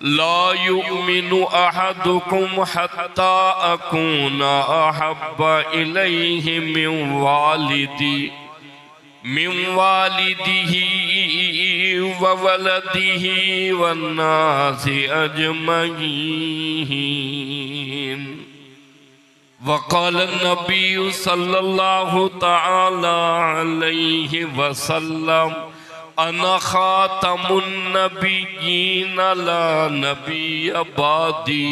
ला युमिनु अहदुकुम हत्ता अकूना अहब्बा इलैहि मिन वालिदिही व वलदिही वन्नासि अजमईन। वक़ाल नबी सल्लल्लाहु तआला अलैहि वसल्लम अना खातमुन नबिय्यीन ला नबिय्य बादी।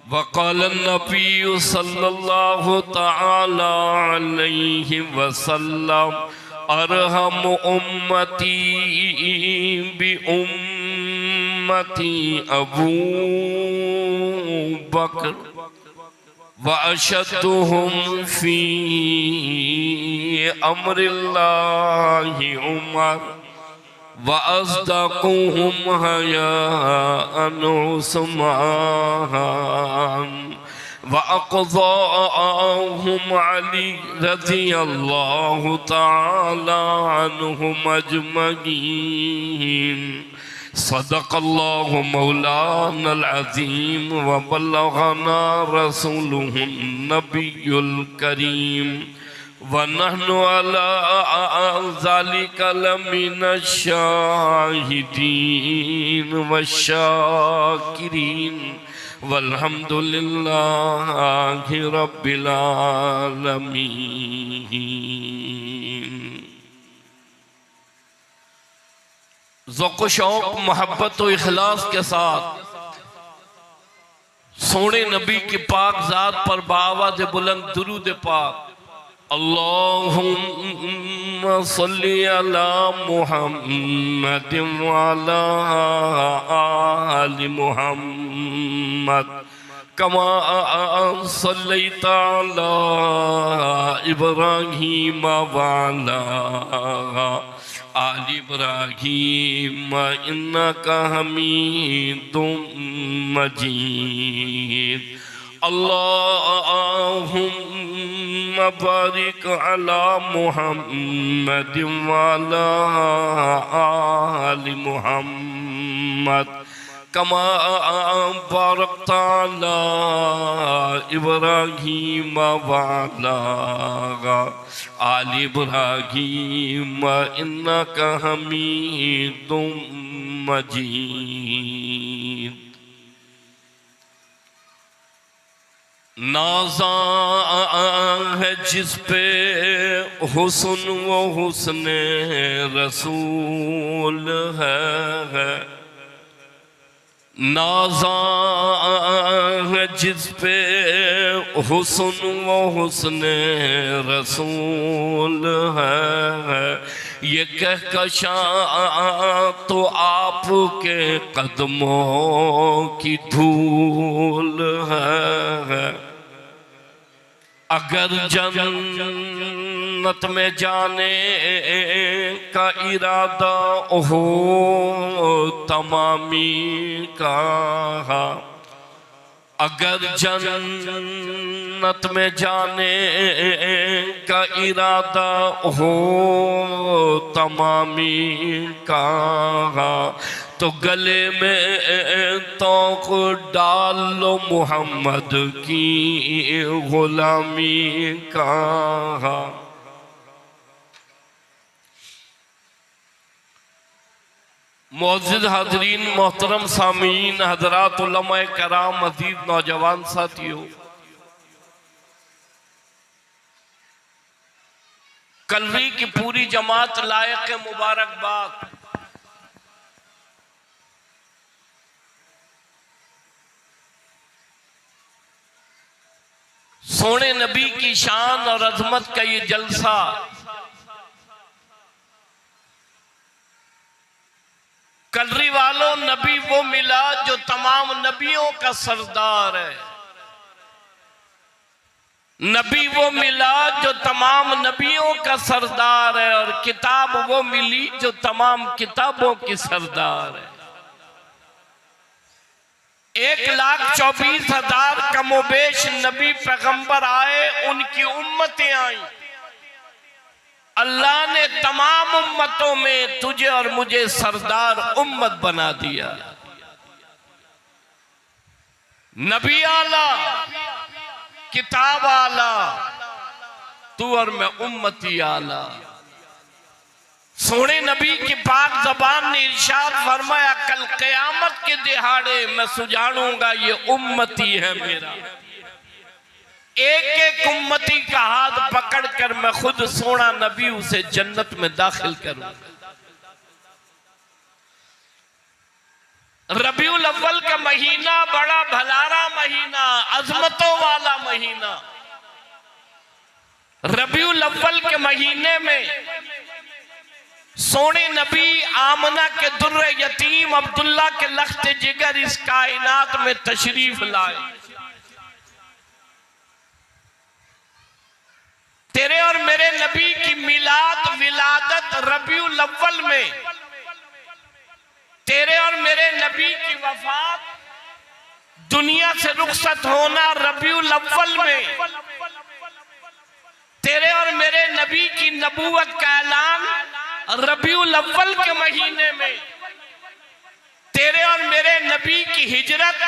वक़ाल नबी सल्लल्लाहु तआला अलैहि वसल्लम अरहम उम्मती बि उम्मती अबू बकर व अशद्दुहुम फी अम्रिल्लाहि उमर व अस्दक़ुहुम हयाअन उस्मान व अक़ज़ाहुम अली रज़ियल्लाहु तआला अन्हुम अजमईन। सदक़ल्लाहु मौलानल अज़ीम व बल्लग़ना रसूलुहुन नबियुल करीम व नहनु अला ज़ालिका लमिनश शाहिदीन व शाकिरीन वल्हम्दुलिल्लाहि रब्बिल आलमीन। ज़ौक़ शौक़ मोहब्बत और इखलास के साथ सोने नबी की पाक ज़ात पर बाआवाज़ बुलंद दुरूद पाक। अल्लाहुम्मा सल्ली अला मुहम्मद व अला आलि मुहम्मद कमा सल्लैता अला इब्राहीम व अला आलि इब्राहीम इन्नका हमीदुम मजीद। अल्लाहुम्मा बारिक अला मुहम्मद व अला आलि मुहम्मद कमा बारकता अला इब्राहीम व अला आलि इब्राहीम इन्नका हमीदुम मजीद। नाज़ा है जिस पे हुस्न व हुस्ने रसूल है। नाज़ा है जिस पे हुस्न व हुस्ने रसूल है। ये कहकशा तो आपके कदमों की धूल है। अगर जन्नत में जाने का इरादा हो तमामी का, अगर जन्नत में जाने का इरादा हो तमामी का, तो गले में तौक डाल लो मोहम्मद की गुलामी का। मौजूद हाजरीन, मोहतरम सामीन, हजरात उलमाए कराम, मजीद नौजवान साथियों, कलवी की पूरी जमात लायक मुबारकबाद। सोने नबी की शान और अजमत का ये जलसा कलरी वालों, नबी वो मिला जो तमाम नबियों का सरदार है। नबी वो मिला जो तमाम नबियों का सरदार है, और किताब वो मिली जो तमाम किताबों की सरदार है। 1,24,000 कमोबेश नबी पैगंबर आए, उनकी उम्मतें आई। अल्लाह ने तमाम उम्मतों में तुझे और मुझे सरदार उम्मत बना दिया। नबी आला, किताब आला, तू और मैं उम्मती आला। सोने नबी की पाक जबान ने इरशाद फरमाया, कल क़यामत के दिहाड़े मैं सुजानूंगा ये उम्मती है मेरा। एक एक उम्मती का हाथ पकड़कर मैं खुद सोना नबी उसे जन्नत में दाखिल करूंगा। रबीउल अव्वल का महीना बड़ा भलारा महीना, अजमतों वाला महीना। रबीउल अव्वल के महीने में सोने नबी आमना के दुर्र यतीम अब्दुल्ला के लख्त जिगर इस कायनात में तशरीफ लाए। तेरे और मेरे नबी की मिलाद विलादत रबीउल अव्वल में, तेरे और मेरे नबी की वफात दुनिया से रुखसत होना रबीउल अव्वल में, तेरे और मेरे नबी की नबूवत का ऐलान रबीउल अव्वल के महीने में, तेरे और मेरे नबी की हिजरत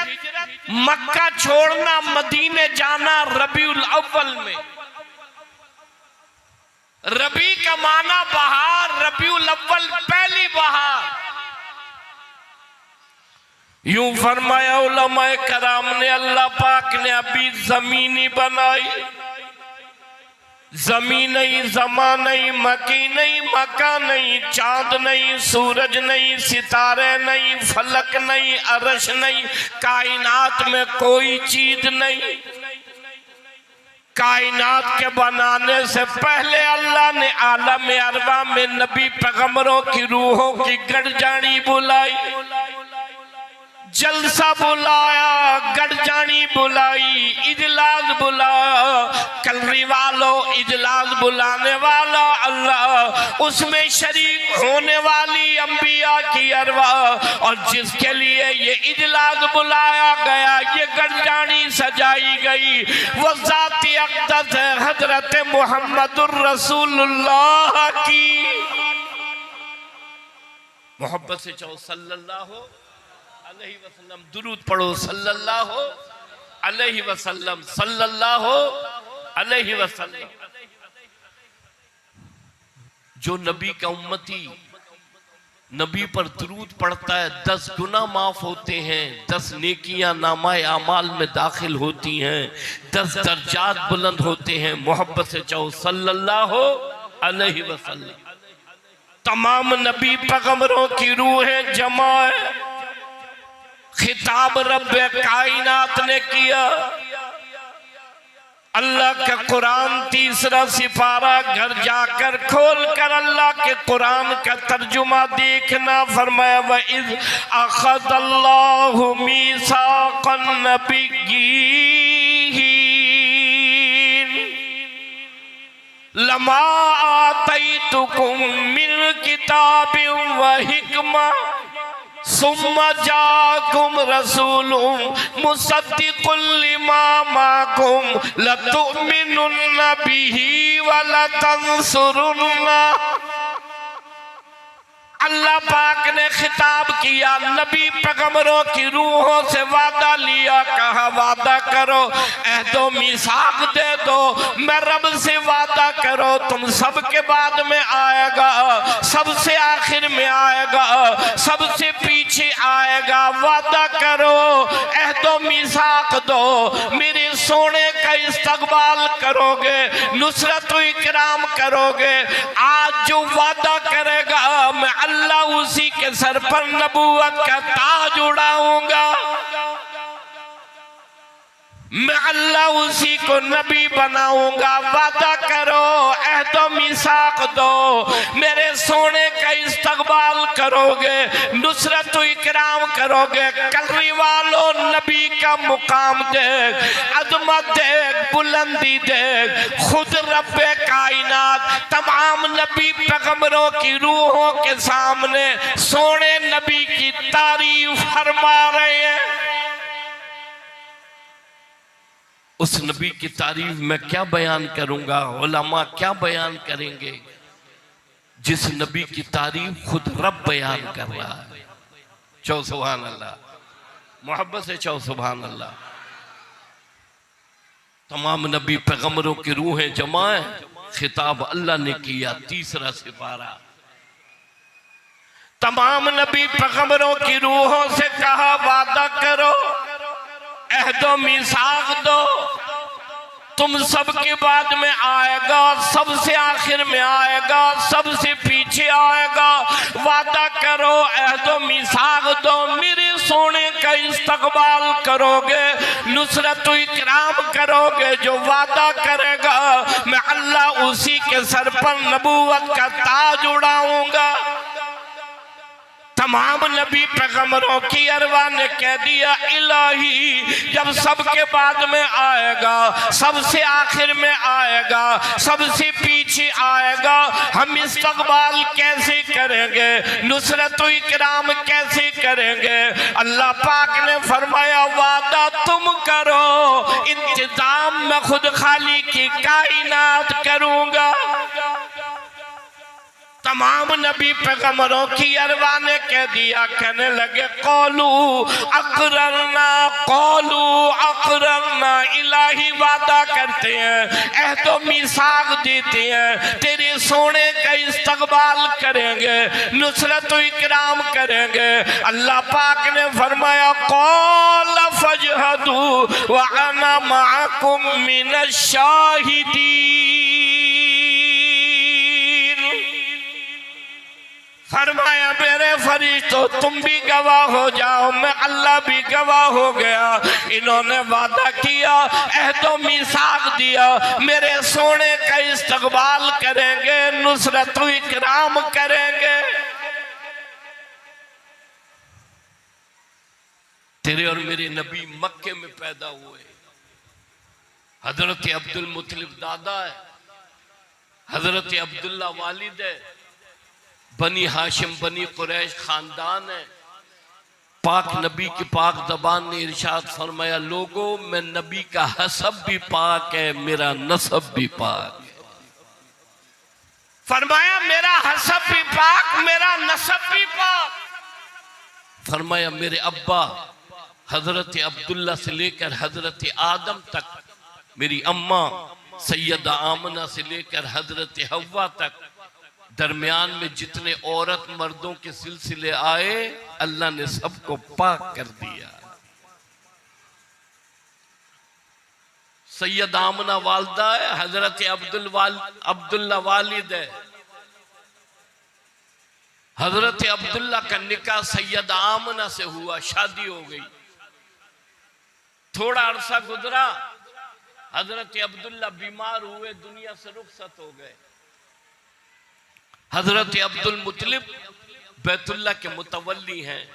मक्का छोड़ना मदीने जाना रबीउल अव्वल में। रबी का माना बहार, रबीउल अव्वल पहली बहार। यूं फरमाया उलमाए कराम ने, अल्लाह पाक ने अभी जमीनी बनाई, जमीन नहीं, जमा नहीं, मकी नहीं, मका नहीं, चांद नहीं, सूरज नहीं, सितारे नहीं, फलक नहीं, अरश नहीं, कायनात में कोई चीज नहीं। कायनात के बनाने से पहले अल्लाह ने आलम अरबा में नबी पैगंबरों की रूहों की गड़जानी बुलाई, जलसा बुलाया, गड़जानी बुलाई, इजलास बुलाया। कलरी वालों, इजलास बुलाने वाला अल्लाह, उसमें शरीक होने वाली अंबिया की अरवा, और जिसके लिए ये इजलास बुलाया गया, ये गड़जानी सजाई गई, वो ज़ाती अक़दस है हजरत मुहम्मदुर रसूलुल्लाह की। मोहब्बत से चाहो सल्लल्लाहु अलैहि वसल्लम, दुरूद पढ़ो सल्लल्लाहु अलैहि वसल्लम, सल्लल्लाहु अलैहि वसल्लम। जो नबी का उम्मती नबी पर दुरूद पढ़ता है 10 गुनाह माफ होते हैं, 10 नेकियां नामाए आमाल में दाखिल होती हैं, 10 दर्जात बुलंद होते हैं। मोहब्बत से चाहो सल्लल्लाहु अलैहि वसल्लम। तमाम नबी पैगंबरों की रूहें जमा है, खिताब रब्बे कायनात ने किया। अल्लाह का कुरान 3रा सिपारा घर जाकर खोल कर अल्लाह के कुरान का तर्जुमा देखना। फरमाया वइज़ अख़ज़ल्लाहु मीसाक़न नबिय्यीन लमा आतैतुकुम मिन किताबिन व हिकमा सुम्मा जाकुम रसूलुम मुसद्दिकुल लिमा माकुम लतुमिनुन्ना बिही व लतंसुरुन्ना। अल्लाह पाक ने खिताब किया, नबी पैगंबरों की रूहों से वादा लिया, कहा वादा करो, अहदो मीसाक दे दो, मैं रब से वादा करो, तुम सबके बाद में आएगा, सबसे आखिर में आएगा, सबसे पीछे आएगा, वादा करो, अहदो मीसाक दो, मेरे सोने का इस्तकबाल करोगे, नुसरत व इकराम करोगे। आज जो वादा करेगा मैं अल्लाह उसी के सर पर नबूवत का ताज उड़ाऊंगा, मैं अल्लाह उसी को नबी बनाऊंगा। वादा करो, अहदो मिसाक दो, मेरे सोने का इस्तकबाल करोगे, नुसरत व इकराम करोगे। कलरी वालों नबी का मुकाम देख, अजमत देख, बुलंदी देख। खुद रब्बे कायनात तमाम नबी पैगंबरों की रूहों के सामने सोने नबी की तारीफ फरमा रहे हैं। उस नबी की तारीफ में क्या बयान करूंगा, उलमा क्या बयान करेंगे, जिस नबी की तारीफ खुद रब बयान कर रहा है। चौ सुभान अल्लाह, मोहब्बत से चौ सुभान अल्लाह। तमाम नबी पैगंबरों की रूहें जमाए, खिताब अल्लाह ने किया। तीसरा सिपारा, तमाम नबी पैगंबरों की रूहों से कहा वादा करो, अहदो मीसाक दो, तुम सबके बाद में आएगा, सबसे आखिर में आएगा, सबसे पीछे आएगा। वादा करो, अहदो मीसाक दो, मेरे सोने का इस्तकबाल करोगे, नुसरत इकराम करोगे। जो वादा करेगा मैं अल्लाह उसी के सर पर नबूवत का ताज उड़ाऊंगा। तमाम नबी पैगंबरों की अरवा ने कह दिया, इलाही जब सबके बाद में आएगा, सबसे आखिर में आएगा, सबसे पीछे आएगा, हम इस्तकबाल कैसे करेंगे, नुसरत व इकराम कैसे करेंगे। अल्लाह पाक ने फरमाया वादा तुम करो, इंतजाम मैं खुद खाली की कायनात करूंगा। तमाम नबी पैगंबरों की अरवा ने कह दिया, कहने लगे कौलू अकररना, इलाही वादा करते हैं, अहदो मीसाक देते हैं, तेरे सोने का इस्तकबाल करेंगे, नुसरत व इकराम करेंगे। अल्लाह पाक ने फरमाया कौल फजहदू व अना माकुम मिनश शाहिदीन। फरमाया मेरे फरिश्तों तुम भी गवाह हो जाओ, मैं अल्लाह भी गवाह हो गया। इन्होंने वादा किया, अहदो मीसाक दिया, मेरे सोने का इस्तकबाल करेंगे, नुसरत व इकराम करेंगे। तेरे और मेरे नबी मक्के में पैदा हुए। हजरत अब्दुल मुत्तलिब दादा है, हजरत अब्दुल्ला वालिद है, बनी हाशिम बनी कुरैश खानदान है। पाक नबी की पाक ज़बान ने इरशाद फरमाया, लोगों मैं नबी का हसब भी पाक है, मेरा नसब भी पाक है। फरमाया मेरा हसब भी पाक, मेरा नसब भी पाक। फरमाया मेरे अब्बा हजरत अब्दुल्ला से लेकर हजरत आदम तक, मेरी अम्मा सैयदा आमना से लेकर हजरत हव्वा तक, दरमियान में जितने औरत मर्दों के सिलसिले आए, अल्लाह ने सबको पाक कर दिया। सैयद आमना वालदा है, हजरत अब्दुल्ला वालिद है। हजरत अब्दुल्ला का निकाह सैयद आमना से हुआ, शादी हो गई। थोड़ा अरसा गुजरा, हजरत अब्दुल्ला बीमार हुए, दुनिया से रुखसत हो गए। हजरत अब्दुल मुत्तलिब बैतुल्ला के मुतवल्ली हैं।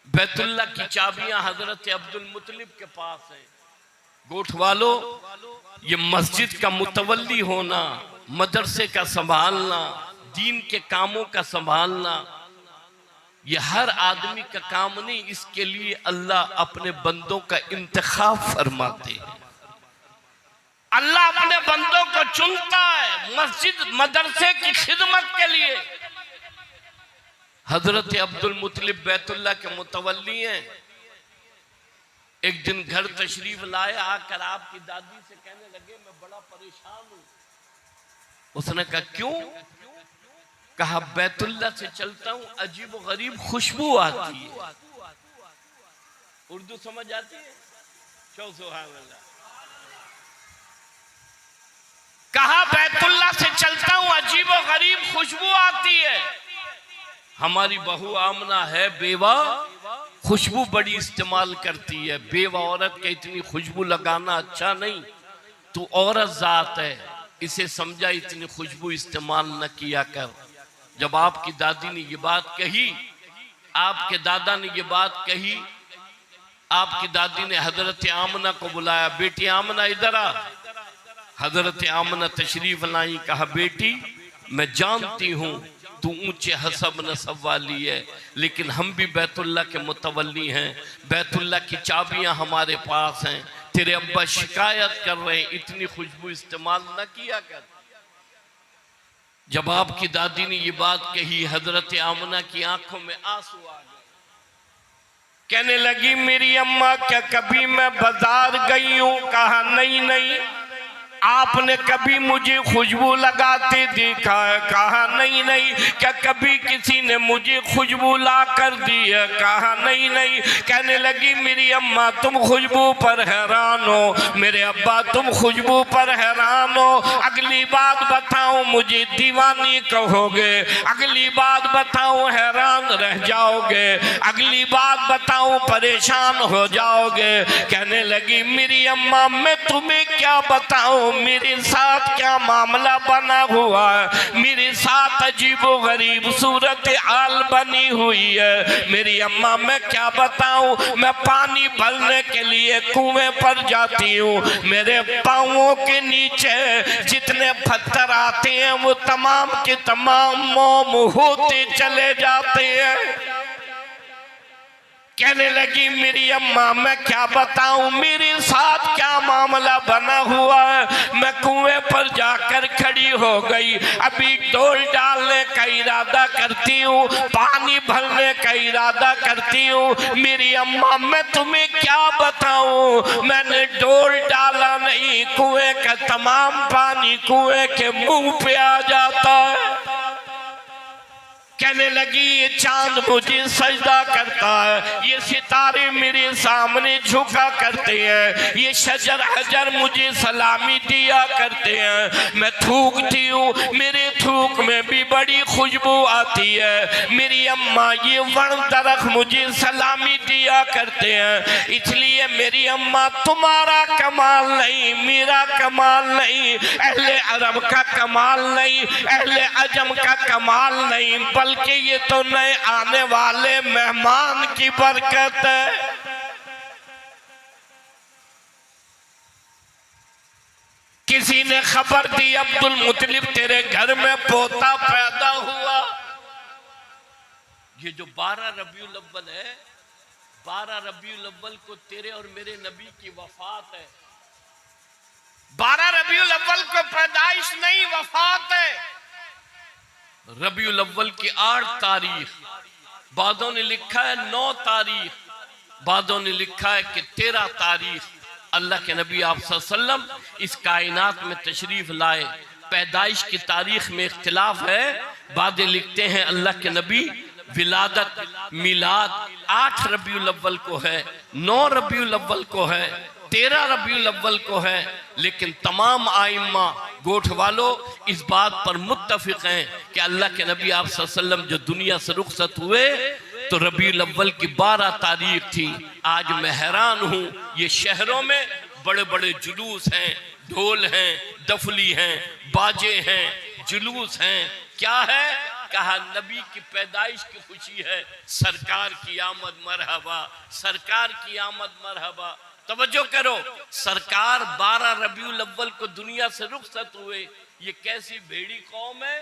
बैतुल्ला की चाबियां हजरत अब्दुल मुत्तलिब के पास हैं। गोठ वालों, ये मस्जिद का मुतवल्ली होना, मदरसे का संभालना, दीन के कामों का संभालना, ये हर आदमी का काम नहीं। इसके लिए अल्लाह अपने बंदों का इंतखाब फरमाते हैं। अल्लाह अपने बंदों को चुनता है मस्जिद मदरसे की खिदमत के लिए। हजरत अब्दुल मुत्तलिब बैतुल्ला के मुतवल्ली हैं। एक दिन घर तशरीफ लाए, आकर आपकी दादी से कहने लगे मैं बड़ा परेशान हूं। उसने कहा क्यों? कहा बैतुल्ला से चलता हूं, अजीब व गरीब खुशबू आती है। उर्दू समझ आती है? सुभान अल्लाह। कहा बैतुल्ला से चलता हूं, अजीब व गरीब खुशबू आती है। हमारी बहू आमना है बेवा, खुशबू बड़ी इस्तेमाल करती है। बेवा औरत के इतनी खुशबू लगाना अच्छा नहीं। तू औरत जात है, इसे समझा इतनी खुशबू इस्तेमाल न किया कर। जब आपकी दादी ने ये बात कही, आपके दादा ने ये बात कही, आपकी दादी ने हजरत आमना को बुलाया, बेटी आमना इधर आ। हजरत आमना तशरीफ लाई। कहा बेटी मैं जानती हूँ तू ऊंचे हसब नसब वाली है, लेकिन हम भी बैतुल्ला के मुतवल्ली हैं। बैतुल्ला की चाबियां हमारे पास हैं। तेरे अब्बा शिकायत कर रहे हैं, इतनी खुशबू इस्तेमाल न किया कर। जब आपकी दादी ने ये बात कही, हजरत आमना की आंखों में आंसू आ गए। कहने लगी मेरी अम्मा क्या कभी मैं बाजार गई हूं? कहा नहीं नहीं। आपने कभी मुझे खुशबू लगाते देखा है? कहा नहीं नहीं। क्या कभी किसी ने मुझे खुशबू ला कर दी है? कहा नहीं नहीं। कहने लगी मेरी अम्मा तुम खुशबू पर हैरान हो, मेरे अब्बा तुम खुशबू पर हैरान हो। अगली बात बताओ मुझे दीवानी कहोगे, अगली बात बताओ हैरान रह जाओगे, अगली बात बताओ परेशान हो जाओगे। कहने लगी मेरी अम्मा मैं तुम्हें क्या बताऊं, मेरे साथ क्या मामला बना हुआ है, मेरे साथ अजीबो गरीब सूरत हाल बनी हुई है। मेरी अम्मा मैं क्या बताऊं, मैं पानी भरने के लिए कुएं पर जाती हूँ, मेरे पाँवों के नीचे जितने पत्थर आते हैं वो तमाम के तमाम मोम होते चले जाते हैं। कहने लगी मेरी अम्मा मैं क्या बताऊं, मेरे साथ क्या मामला बना हुआ है। मैं कुएं पर जाकर खड़ी हो गई, अभी डोल डालने का इरादा करती हूँ, पानी भरने का इरादा करती हूँ। मेरी अम्मा मैं तुम्हें क्या बताऊं, मैंने डोल डाला नहीं, कुएं का तमाम पानी कुएं के मुंह पे आ जाता है। कहने लगी ये चांद मुझे सजदा करता है, ये सितारे मेरे सामने झुका करते हैं, ये शजर हजर मुझे सलामी दिया करते हैं। मैं थूकती हूँ, मेरे थूक में भी बड़ी खुशबू आती है। मेरी अम्मा ये वण दरख्त मुझे सलामी दिया करते हैं। इसलिए मेरी अम्मा तुम्हारा कमाल नहीं, मेरा कमाल नहीं, अहले अरब का कमाल नहीं, अहले अजम का कमाल नहीं, बल्कि ये तो नए आने वाले मेहमान की बरकत है। किसी ने खबर दी अब्दुल मुतलिब तेरे घर में पोता पैदा हुआ। ये जो 12 रबीउल अव्वल है, 12 रबीउल अव्वल को तेरे और मेरे नबी की वफात है। 12 रबीउल अव्वल को पैदाइश नहीं वफात है। रबीउल अव्वल की 8 तारीख, बादों ने लिखा है 9 तारीख, बादों ने लिखा है कि 13 तारीख अल्लाह के नबी आप सल्लल्लाहु अलैहि वसल्लम इस कायनात में तशरीफ लाए। पैदाइश की तारीख में इख्तिलाफ है। बादे लिखते हैं अल्लाह के नबी विलादत मिलाद 8 रबीउल अव्वल को है, 9 रबीउल अव्वल को है, 13 रबीउल अव्वल को है। लेकिन तमाम आइम्मा गोठ वालों इस बात पर मुत्तफिक हैं कि अल्लाह के नबी आप सल्लल्लाहु अलैहि वसल्लम जो दुनिया से रुखसत हुए तो रबीउल अव्वल की 12 तारीख थी। आज मैं हैरान हूँ, ये शहरों में बड़े बड़े जुलूस हैं, ढोल हैं, दफली हैं, बाजे हैं, जुलूस हैं। क्या है? कहा नबी की पैदाइश की खुशी है, सरकार की आमद मरहबा, सरकार की आमद मरहबा। तवज्जो करो, सरकार 12 रबीउल अव्वल को दुनिया से रुखसत हुए। ये कैसी भेड़ी कौम है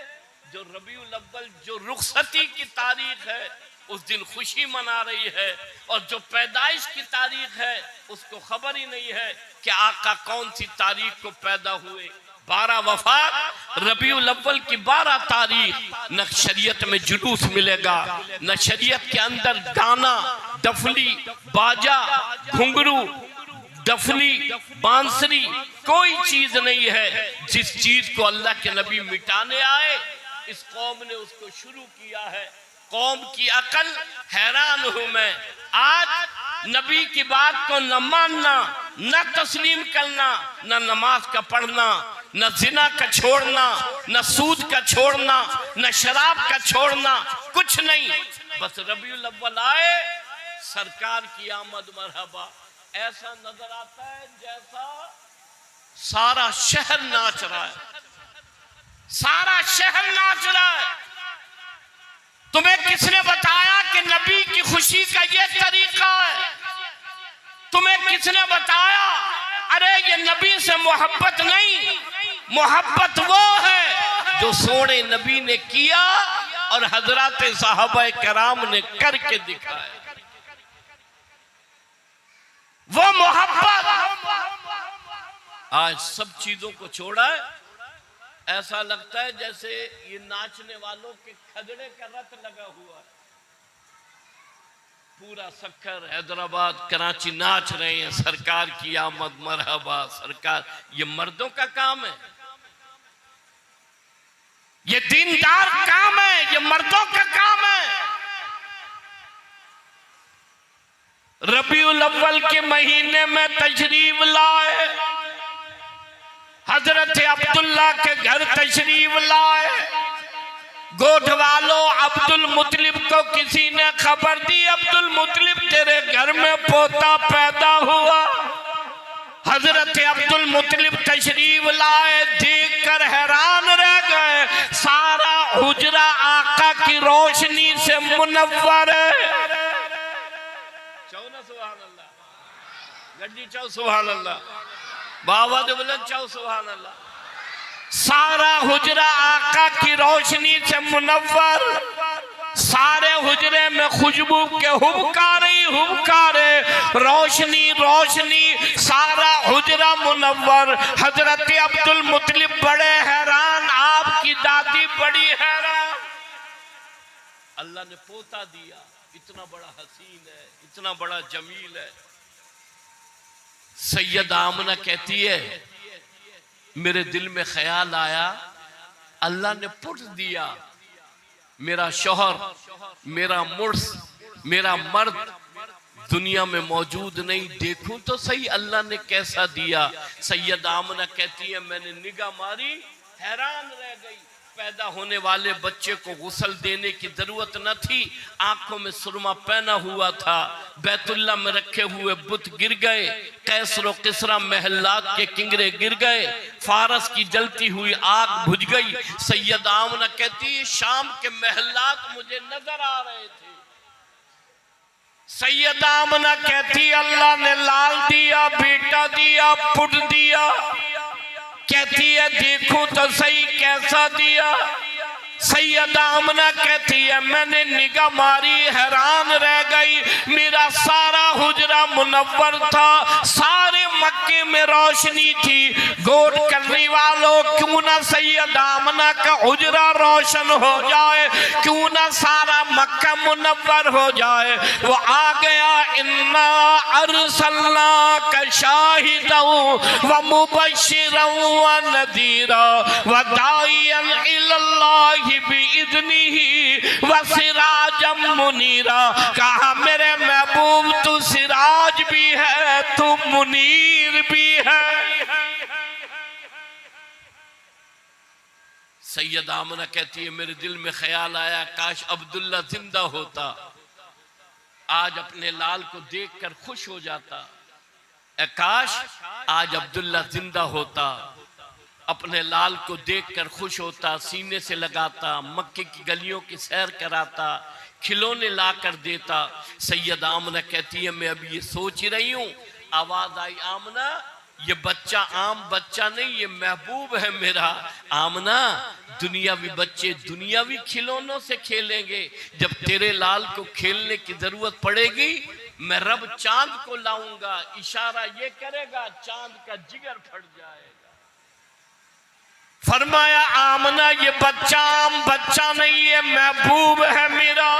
जो रबीउल अव्वल जो रुखसती की तारीख है उस दिन खुशी मना रही है, और जो पैदाइश की तारीख है उसको खबर ही नहीं है कि आका कौन सी तारीख को पैदा हुए। 12 वफात रबीउल अव्वल की 12 तारीख। न शरीयत में जुलूस मिलेगा, न शरीयत के अंदर गाना, डफली, बाजा, घुंघरू, डफली, बांसुरी कोई चीज नहीं है। जिस चीज को अल्लाह के नबी मिटाने आए इस कौम ने उसको शुरू किया है। कौम की अकल, हैरान हूं मैं। आज नबी की बात को न मानना, न तस्लीम करना, न नमाज का पढ़ना, न जिना का छोड़ना, न सूद का छोड़ना, न शराब का छोड़ना, कुछ नहीं। बस रबीउल अव्वल आए, सरकार की आमद मरहबा। ऐसा नजर आता है जैसा सारा शहर नाच रहा है, सारा शहर नाच रहा है। तुम्हें किसने बताया कि नबी की खुशी का ये तरीका है? तुम्हें किसने बताया? अरे ये नबी से मोहब्बत नहीं, मोहब्बत वो है जो सोने नबी ने किया और हजरत साहबा कराम ने करके दिखाया। वो मोहब्बत आज सब चीजों को छोड़ा है। ऐसा लगता है जैसे ये नाचने वालों के खदड़े का रथ लगा हुआ है। पूरा सक्कर हैदराबाद कराची नाच रहे हैं, सरकार की आमद मरहबा सरकार। ये मर्दों का काम है, ये दीनदार काम है, ये मर्दों का काम है। रबीउल अव्वल के महीने में तशरीफ लाए, हजरत अब्दुल्ला के घर तशरीफ लाए। गोद वालों अब्दुल मुत्तलिब को किसी ने खबर दी, अब्दुल मुत्तलिब तेरे घर में पोता पैदा हुआ। हजरत अब्दुल मुत्तलिब तशरीफ लाए, देखकर हैरान रह गए। सारा हुजरा आका की रोशनी से मुनव्वर है। सुभान अल्लाह, गड्डी चाओ सुभान अल्लाह, बाबा दे बुलंद चाओ सुभान अल्लाह। सारा हुजरा आका की रोशनी से मुनव्वर, सारे हुजरे में खुशबू के हुबकारे, रोशनी रोशनी, सारा हुजरा मुनव्वर। हजरत अब्दुल मुत्तलिब बड़े हैरान, आपकी दादी बड़ी हैरान। अल्लाह ने पोता दिया, इतना बड़ा हसीन है, इतना बड़ा जमील है। सैयद आमना कहती है मेरे दिल में ख्याल आया, अल्लाह ने पुट दिया, मेरा शौहर, मेरा मुर्स, मेरा मर्द दुनिया में मौजूद नहीं, देखूं तो सही अल्लाह ने कैसा दिया। सैयद आमना कहती है मैंने निगाह मारी, हैरान रह गई। पैदा होने वाले बच्चे को गुस्ल देने की जरूरत न थी, आंखों में सुरमा पहना हुआ था। बैतुल्ला में रखे हुए बुत गिर गए, कैसर व किसरा महलात के किंगरे गिर गए, फारस की जलती हुई आग बुझ गई। सैयद आमना कहती है शाम के महलात मुझे नजर आ रहे थे। सैयद आमना कहती अल्लाह ने लाल दिया, बेटा दिया, पुट दिया। कहती है देखूं तो सही कैसा दिया। सैयद आमना कहती है मैंने निगाह मारी, हैरान रह गई। मेरा सारा हुजरा मुनव्वर था, सारे मक्के में रोशनी थी। गौर करने वालों क्यों ना सैयद आमना का हुजरा रोशन हो जाए, क्यों ना सारा मक्का मुनव्वर हो जाए। वो आ गया, इन्ना अरसलनाका शाहिदन व मुबश्शिरन व नदीरा व दाइयन इलल्लाह बिइज़्निही व सिराजम मुनीरा। कहा मेरे महबूब तू सिराज भी है, तू मुनीर भी है। सैयद आमना कहती है मेरे दिल में ख्याल आया काश अब्दुल्ला जिंदा होता, आज अपने लाल को देखकर खुश हो जाता। काश आज अब्दुल्ला जिंदा होता, अपने लाल को देखकर खुश होता, सीने से लगाता, मक्के की गलियों की सैर कराता, खिलौने ला कर देता। सैयद आमना कहती है मैं अभी ये सोच ही रही हूँ, आवाज आई आमना ये बच्चा आम बच्चा नहीं, ये महबूब है मेरा। आमना दुनियावी बच्चे दुनियावी खिलौनों से खेलेंगे, जब तेरे लाल को खेलने की जरूरत पड़ेगी मैं रब चांद को लाऊंगा, इशारा ये करेगा चांद का जिगर फट जाएगा। फरमाया आमना ये बच्चा आम बच्चा नहीं, ये महबूब है मेरा।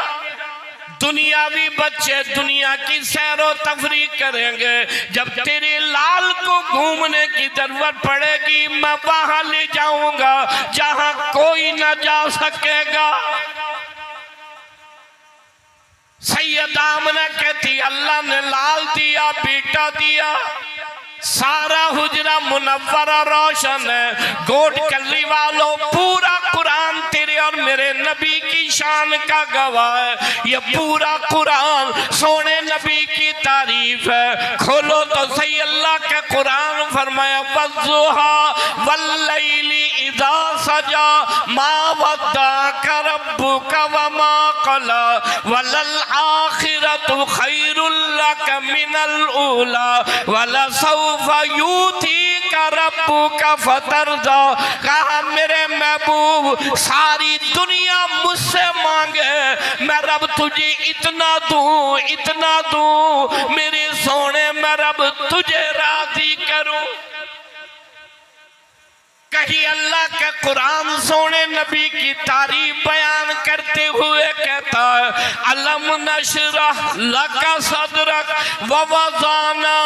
दुनियावी बच्चे दुनिया की सैरो तफरी करेंगे, जब तेरे लाल को घूमने की जरूरत पड़ेगी मैं वहां ले जाऊंगा जहां कोई न जा सकेगा। सैयद आमना कहती अल्लाह ने लाल दिया, बेटा दिया, सारा हुजरा मुनव्वर रोशन है। गोद करने वालों पूरा कुरान तेरे और मेरे नबी की शान का गवाह है। ये पूरा कुरान सोने नबी की तारीफ है। खोलो तो सही अल्लाह का कुरान। फरमाया वज़्ज़ुहा वल्लैली इज़ा सजा मा वद्दाका रब्बुका व मा क़ला वलल आखिरतु खैरुल लक मिनल ऊला वलसौफा यूतीका रब्बुका फतरदा। कहा मेरे महबूब सारी दुनिया मुझसे मांगे, मैं रब तुझे इतना दूं, मेरे सोने मैं रब तुझे राजी करूं। कहीं अल्लाह का कुरान सोने नबी की तारीफ बयान करते हुए कहता है अलम नशरह लका सदरक व वज़ाना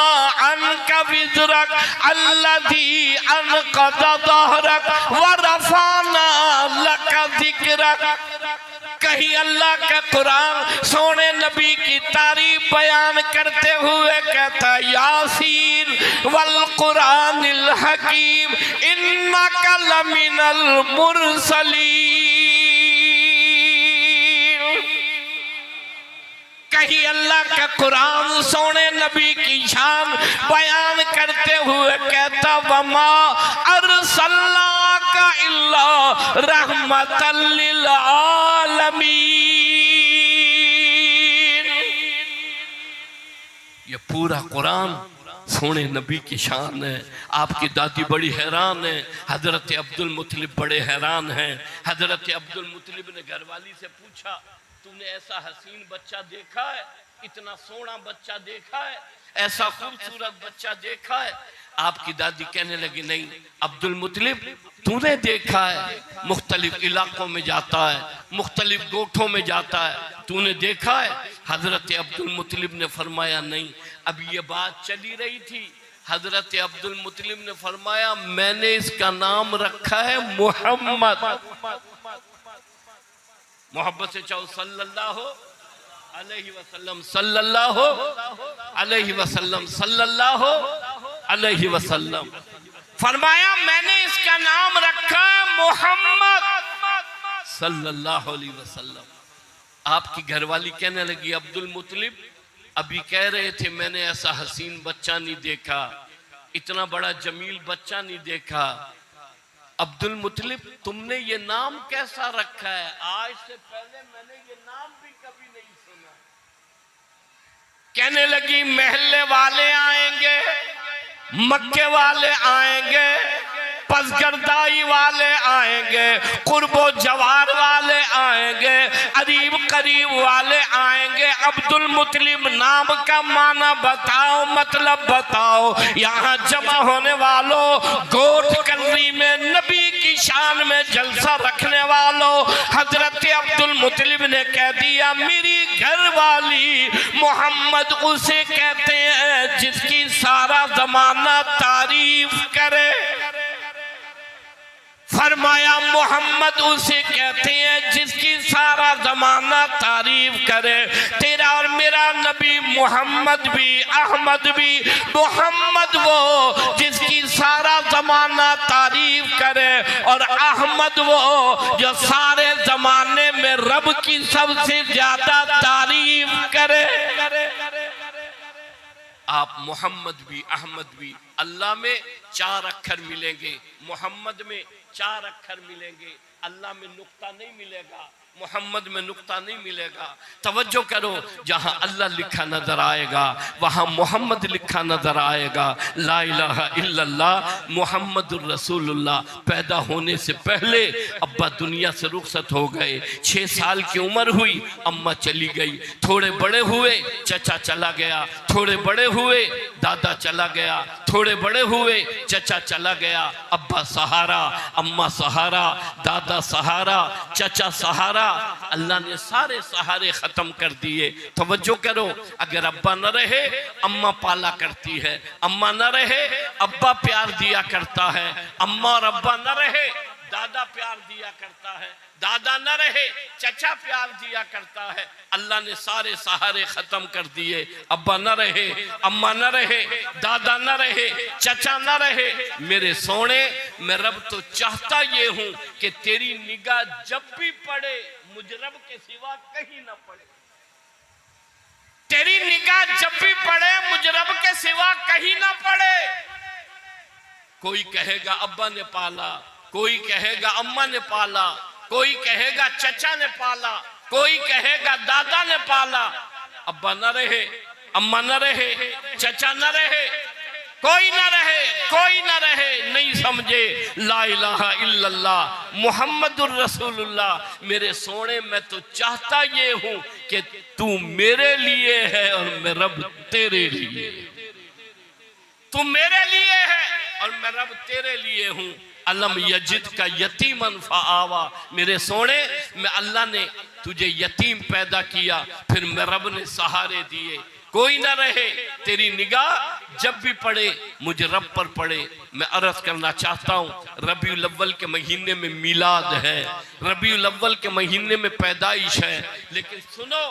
अन्का विज़रक अल्लज़ी अनक़ज़ ज़हरक व रफ़अना लका ज़िक्रक। कहीं अल्लाह का कुरान सोने नबी की तारीफ बयान करते हुए कहता यासीन वल कुरानिल हकीम इन्नका लमिनल मुरसलीन। कहीं अल्लाह का कुरान सोने नबी की शान बयान करते हुए कहता वमा अरसलनाका इल्ला रहमतल लिल आलमीन। ये पूरा कुरान सोने नबी की शान है। आपकी दादी बड़ी हैरान है, हजरत अब्दुल मुत्तलिब बड़े हैरान हैं। हजरत अब्दुल मुत्तलिब ने घरवाली से पूछा तूने ऐसा हसीन बच्चा देखा है, इतना सोना बच्चा देखा है, ऐसा खूबसूरत बच्चा देखा है? आपकी दादी कहने लगी नहीं अब्दुल मुत्तलिब तूने देखा है, मुख्तलिफ इलाकों में जाता है, मुख्तलिफ गोठों में जाता है, तूने देखा है? हजरत अब्दुल मुत्तलिब ने फरमाया नहीं। अब ये बात चली रही थी, हजरत अब्दुल मुत्तलिब ने फरमाया मैंने इसका नाम रखा है मोहम्मद। मोहब्बत से चाहो सल्लल्लाहु अलैहि वसल्लम, सल्लल्लाहु अलैहि वसल्लम, सल्लल्लाहु अलैहि वसल्लम। फरमाया मैंने इसका नाम रखा मोहम्मद सल्लल्लाहु अलैहि वसल्लम। आपकी घरवाली कहने लगी अब्दुल मुत्तलिब अभी कह रहे थे मैंने ऐसा हसीन बच्चा नहीं देखा, इतना बड़ा जमील बच्चा नहीं देखा। अब्दुल मुत्तलिब तुमने ये नाम कैसा रखा है? आज से पहले मैंने ये नाम भी कभी नहीं सुना। कहने लगी महल्ले वाले आएंगे, मक्के वाले आएंगे, पसगरदाई वाले आएंगे, कुर्बो जवार वाले आएंगे, अरीब करीब वाले आएंगे। अब्दुल मुत्तलिब नाम का माना बताओ, मतलब बताओ। यहाँ जमा होने वालों, गोट कलरी में नबी की शान में जलसा रखने वालों, हजरत अब्दुल मुत्तलिब ने कह दिया मेरी घरवाली मोहम्मद उसे कहते हैं जिसकी सारा जमाना तारीफ करे। फरमाया मोहम्मद उसे कहते हैं जिसकी सारा जमाना तारीफ करे। तेरा और मेरा नबी मोहम्मद भी, अहमद भी, मोहम्मद वो जिसकी सारा जमाना तारीफ करे और अहमद वो जो सारे जमाने में रब की सबसे ज्यादा तारीफ करे। आप मोहम्मद भी अहमद भी, अल्लाह में 4 अक्षर मिलेंगे, मोहम्मद में 4 अक्षर मिलेंगे, अल्लाह में नुक्ता नहीं मिलेगा, मोहम्मद में नुक्ता नहीं मिलेगा। तवज्जो करो, जहां अल्लाह लिखा नजर आएगा वहां मोहम्मद लिखा नजर आएगा। ला इलाहा इल्लल्लाह मुहम्मदुर रसूलुल्लाह। पैदा होने से पहले अब्बा दुनिया से रुखसत हो गए, 6 साल की उम्र हुई अम्मा चली गई, थोड़े बड़े हुए चचा चला गया, थोड़े बड़े हुए दादा चला गया, थोड़े बड़े हुए चचा चला गया। अब्बा सहारा, अम्मा सहारा, दादा सहारा, चचा सहारा, अल्लाह ने सारे सहारे खत्म कर दिए। तवज्जो करो, अगर अब्बा न रहे अम्मा पाला करती है, अम्मा न रहे अब्बा प्यार दिया करता है, अम्मा और अब्बा न रहे दादा प्यार दिया करता है, दादा न रहे चचा प्यार दिया करता है। अल्लाह ने सारे सहारे खत्म कर दिए। अब्बा न रहे, अम्मा न रहे, दादा न रहे, चचा न रहे। मेरे सोने, मैं रब तो चाहता ये हूं कि तेरी निगाह जब भी पड़े मुझ रब के सिवा कहीं न पड़े। तेरी निगाह जब भी पड़े मुझ रब के सिवा कहीं ना पड़े। कोई कहेगा अब्बा ने पाला, कोई कहेगा अम्मा ने पाला, कोई कहेगा चचा ने पाला, कोई कहेगा दादा ने पाला। अब्बा न रहे, अम्मा न रहे, चचा न रहे, कोई न रहे, कोई न रहे, नहीं समझे ला इलाहा इल्लल्लाह मुहम्मदुर रसूलुल्लाह। मेरे सोने, मैं तो चाहता ये हूं कि तू मेरे लिए है और मैं रब तेरे लिए। तू मेरे लिए है और मैं रब तेरे लिए हूं। अलम यजिद का यतीमन फआवा, मेरे सोने मैं अल्लाह ने तुझे यतीम पैदा किया, फिर मैं रब ने सहारे दिए, कोई ना रहे, तेरी निगाह जब भी पड़े मुझे रब पर पड़े। मैं अर्ज करना चाहता हूँ रबीउल अव्वल के महीने में मिलाद है, रबीउल अव्वल के महीने में पैदाइश है, लेकिन सुनो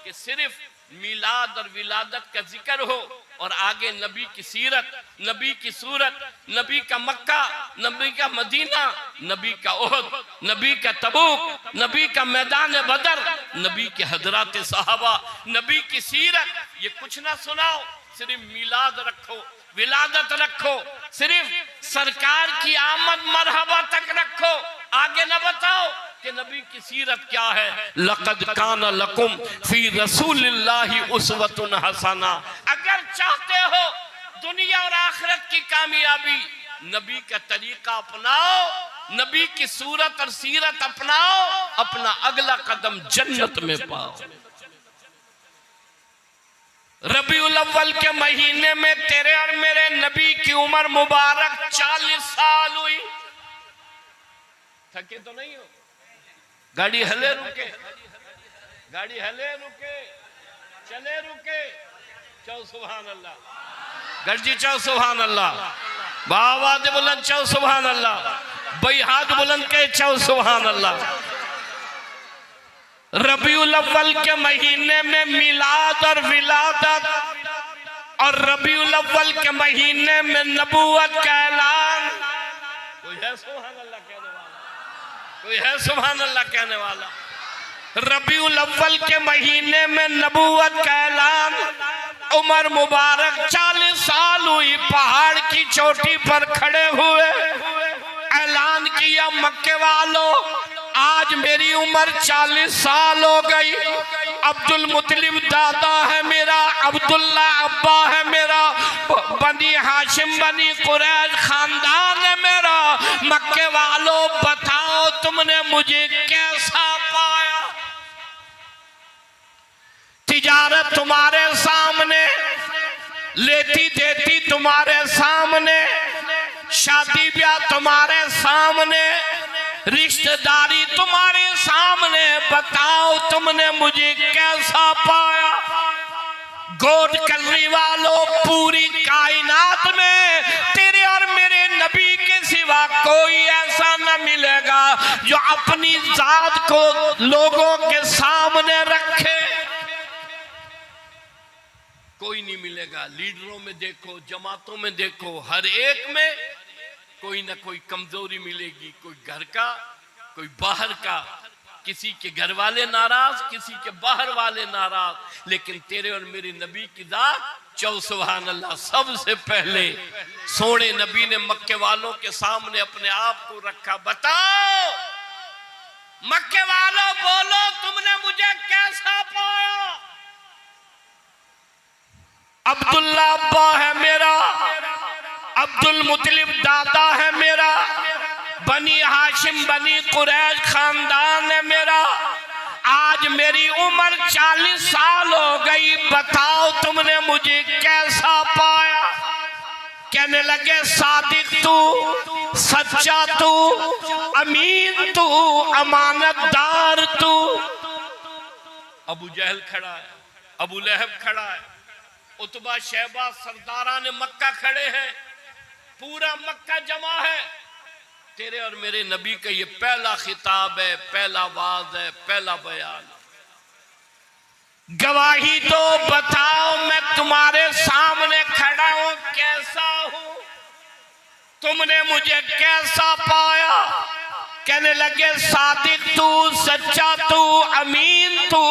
कि सिर्फ मिलाद और विलादत का जिक्र हो और आगे नबी की सीरत, नबी की सूरत, नबी का मक्का, नबी का मदीना, नबी का ओहद, नबी का तबूक, नबी का मैदान बदर, नबी के हजरात सहाबा, नबी की सीरत, ये कुछ ना सुनाओ, सिर्फ मिलाद रखो, विलादत रखो, सिर्फ सरकार की आमद मरहबा तक रखो, आगे ना बताओ कि नबी की सीरत क्या है। लक़द काना लकुम फी रसूलिल्लाहि उस्वतुन हसना। अगर चाहते हो दुनिया और आखिरत की कामयाबी, नबी का तरीका अपनाओ, नबी की सूरत और सीरत अपनाओ, अपना अगला कदम जन्नत में पाओ। रबीउल अव्वल के महीने में तेरे और मेरे नबी की उम्र मुबारक 40 साल हुई। थके तो नहीं हो? गाड़ी हले रुके, गाड़ी हले रुके, चले रुके, चौ सुभान अल्लाह, गर्जी चौ सुभान अल्लाह, बाबा दे बुलंद चौ सुभान अल्लाह, भाई हाथ बुलंद के चौ सुभान अल्लाह। रबीउल अव्वल के महीने में मिलाद और विलादत और रबीउल अव्वल के महीने में नबूवत का ऐलान। कोई है सुभान अल्लाह कहने वाला? कोई है सुभान अल्लाह कहने वाला? रबीउल अव्वल के महीने में नबूवत का ऐलान, उम्र मुबारक 40 साल हुई, पहाड़ की चोटी पर खड़े हुए ऐलान किया, मक्के वालों आज मेरी उम्र 40 साल हो गई, अब्दुल मुतलिब दादा है मेरा, अब्दुल्ला अब्बा है मेरा, बनी हाशिम बनी कुरैश खानदान है मेरा, मक्के वालों बताओ तुमने मुझे कैसा पाया? तिजारत तुम्हारे सामने, लेती देती तुम्हारे सामने, शादी ब्याह तुम्हारे सामने, रिश्तेदारी तुम्हारे सामने, बताओ तुमने मुझे कैसा पाया? गोद करने वालों पूरी कायनात में तेरे और मेरे नबी के सिवा कोई ऐसा न मिलेगा जो अपनी जात को लोगों के सामने रखे। कोई नहीं मिलेगा। लीडरों में देखो, जमातों में देखो, हर एक में कोई ना कोई कमजोरी मिलेगी, कोई घर का, कोई बाहर का, किसी के घर वाले नाराज, किसी के बाहर वाले नाराज, लेकिन तेरे और मेरे नबी की जात चौ सुभान अल्लाह। सबसे पहले सोने नबी ने मक्के वालों के सामने अपने आप को रखा। बताओ मक्के वालों, बोलो तुमने मुझे कैसा पाया? अब्दुल्ला अब्बा है मेरा, अब्दुल मुतलिब दादा है मेरा, बनी हाशिम बनी कुरैश खानदान है मेरा, आज मेरी उम्र 40 साल हो गई, बताओ तुमने मुझे कैसा पाया? कहने लगे सादिक तू, सच्चा तू, अमीन तू, अमानतदार तू। अबू जहल खड़ा है, अबू लहब खड़ा है, उतबा शहबा सरदारा ने मक्का खड़े हैं, पूरा मक्का जमा है। तेरे और मेरे नबी का ये पहला खिताब है, पहला वाज है, पहला बयान। गवाही तो बताओ मैं तुम्हारे सामने खड़ा हूं, कैसा हूं? तुमने मुझे कैसा पाया? कहने लगे सादिक तू, सच्चा तू, अमीन तू,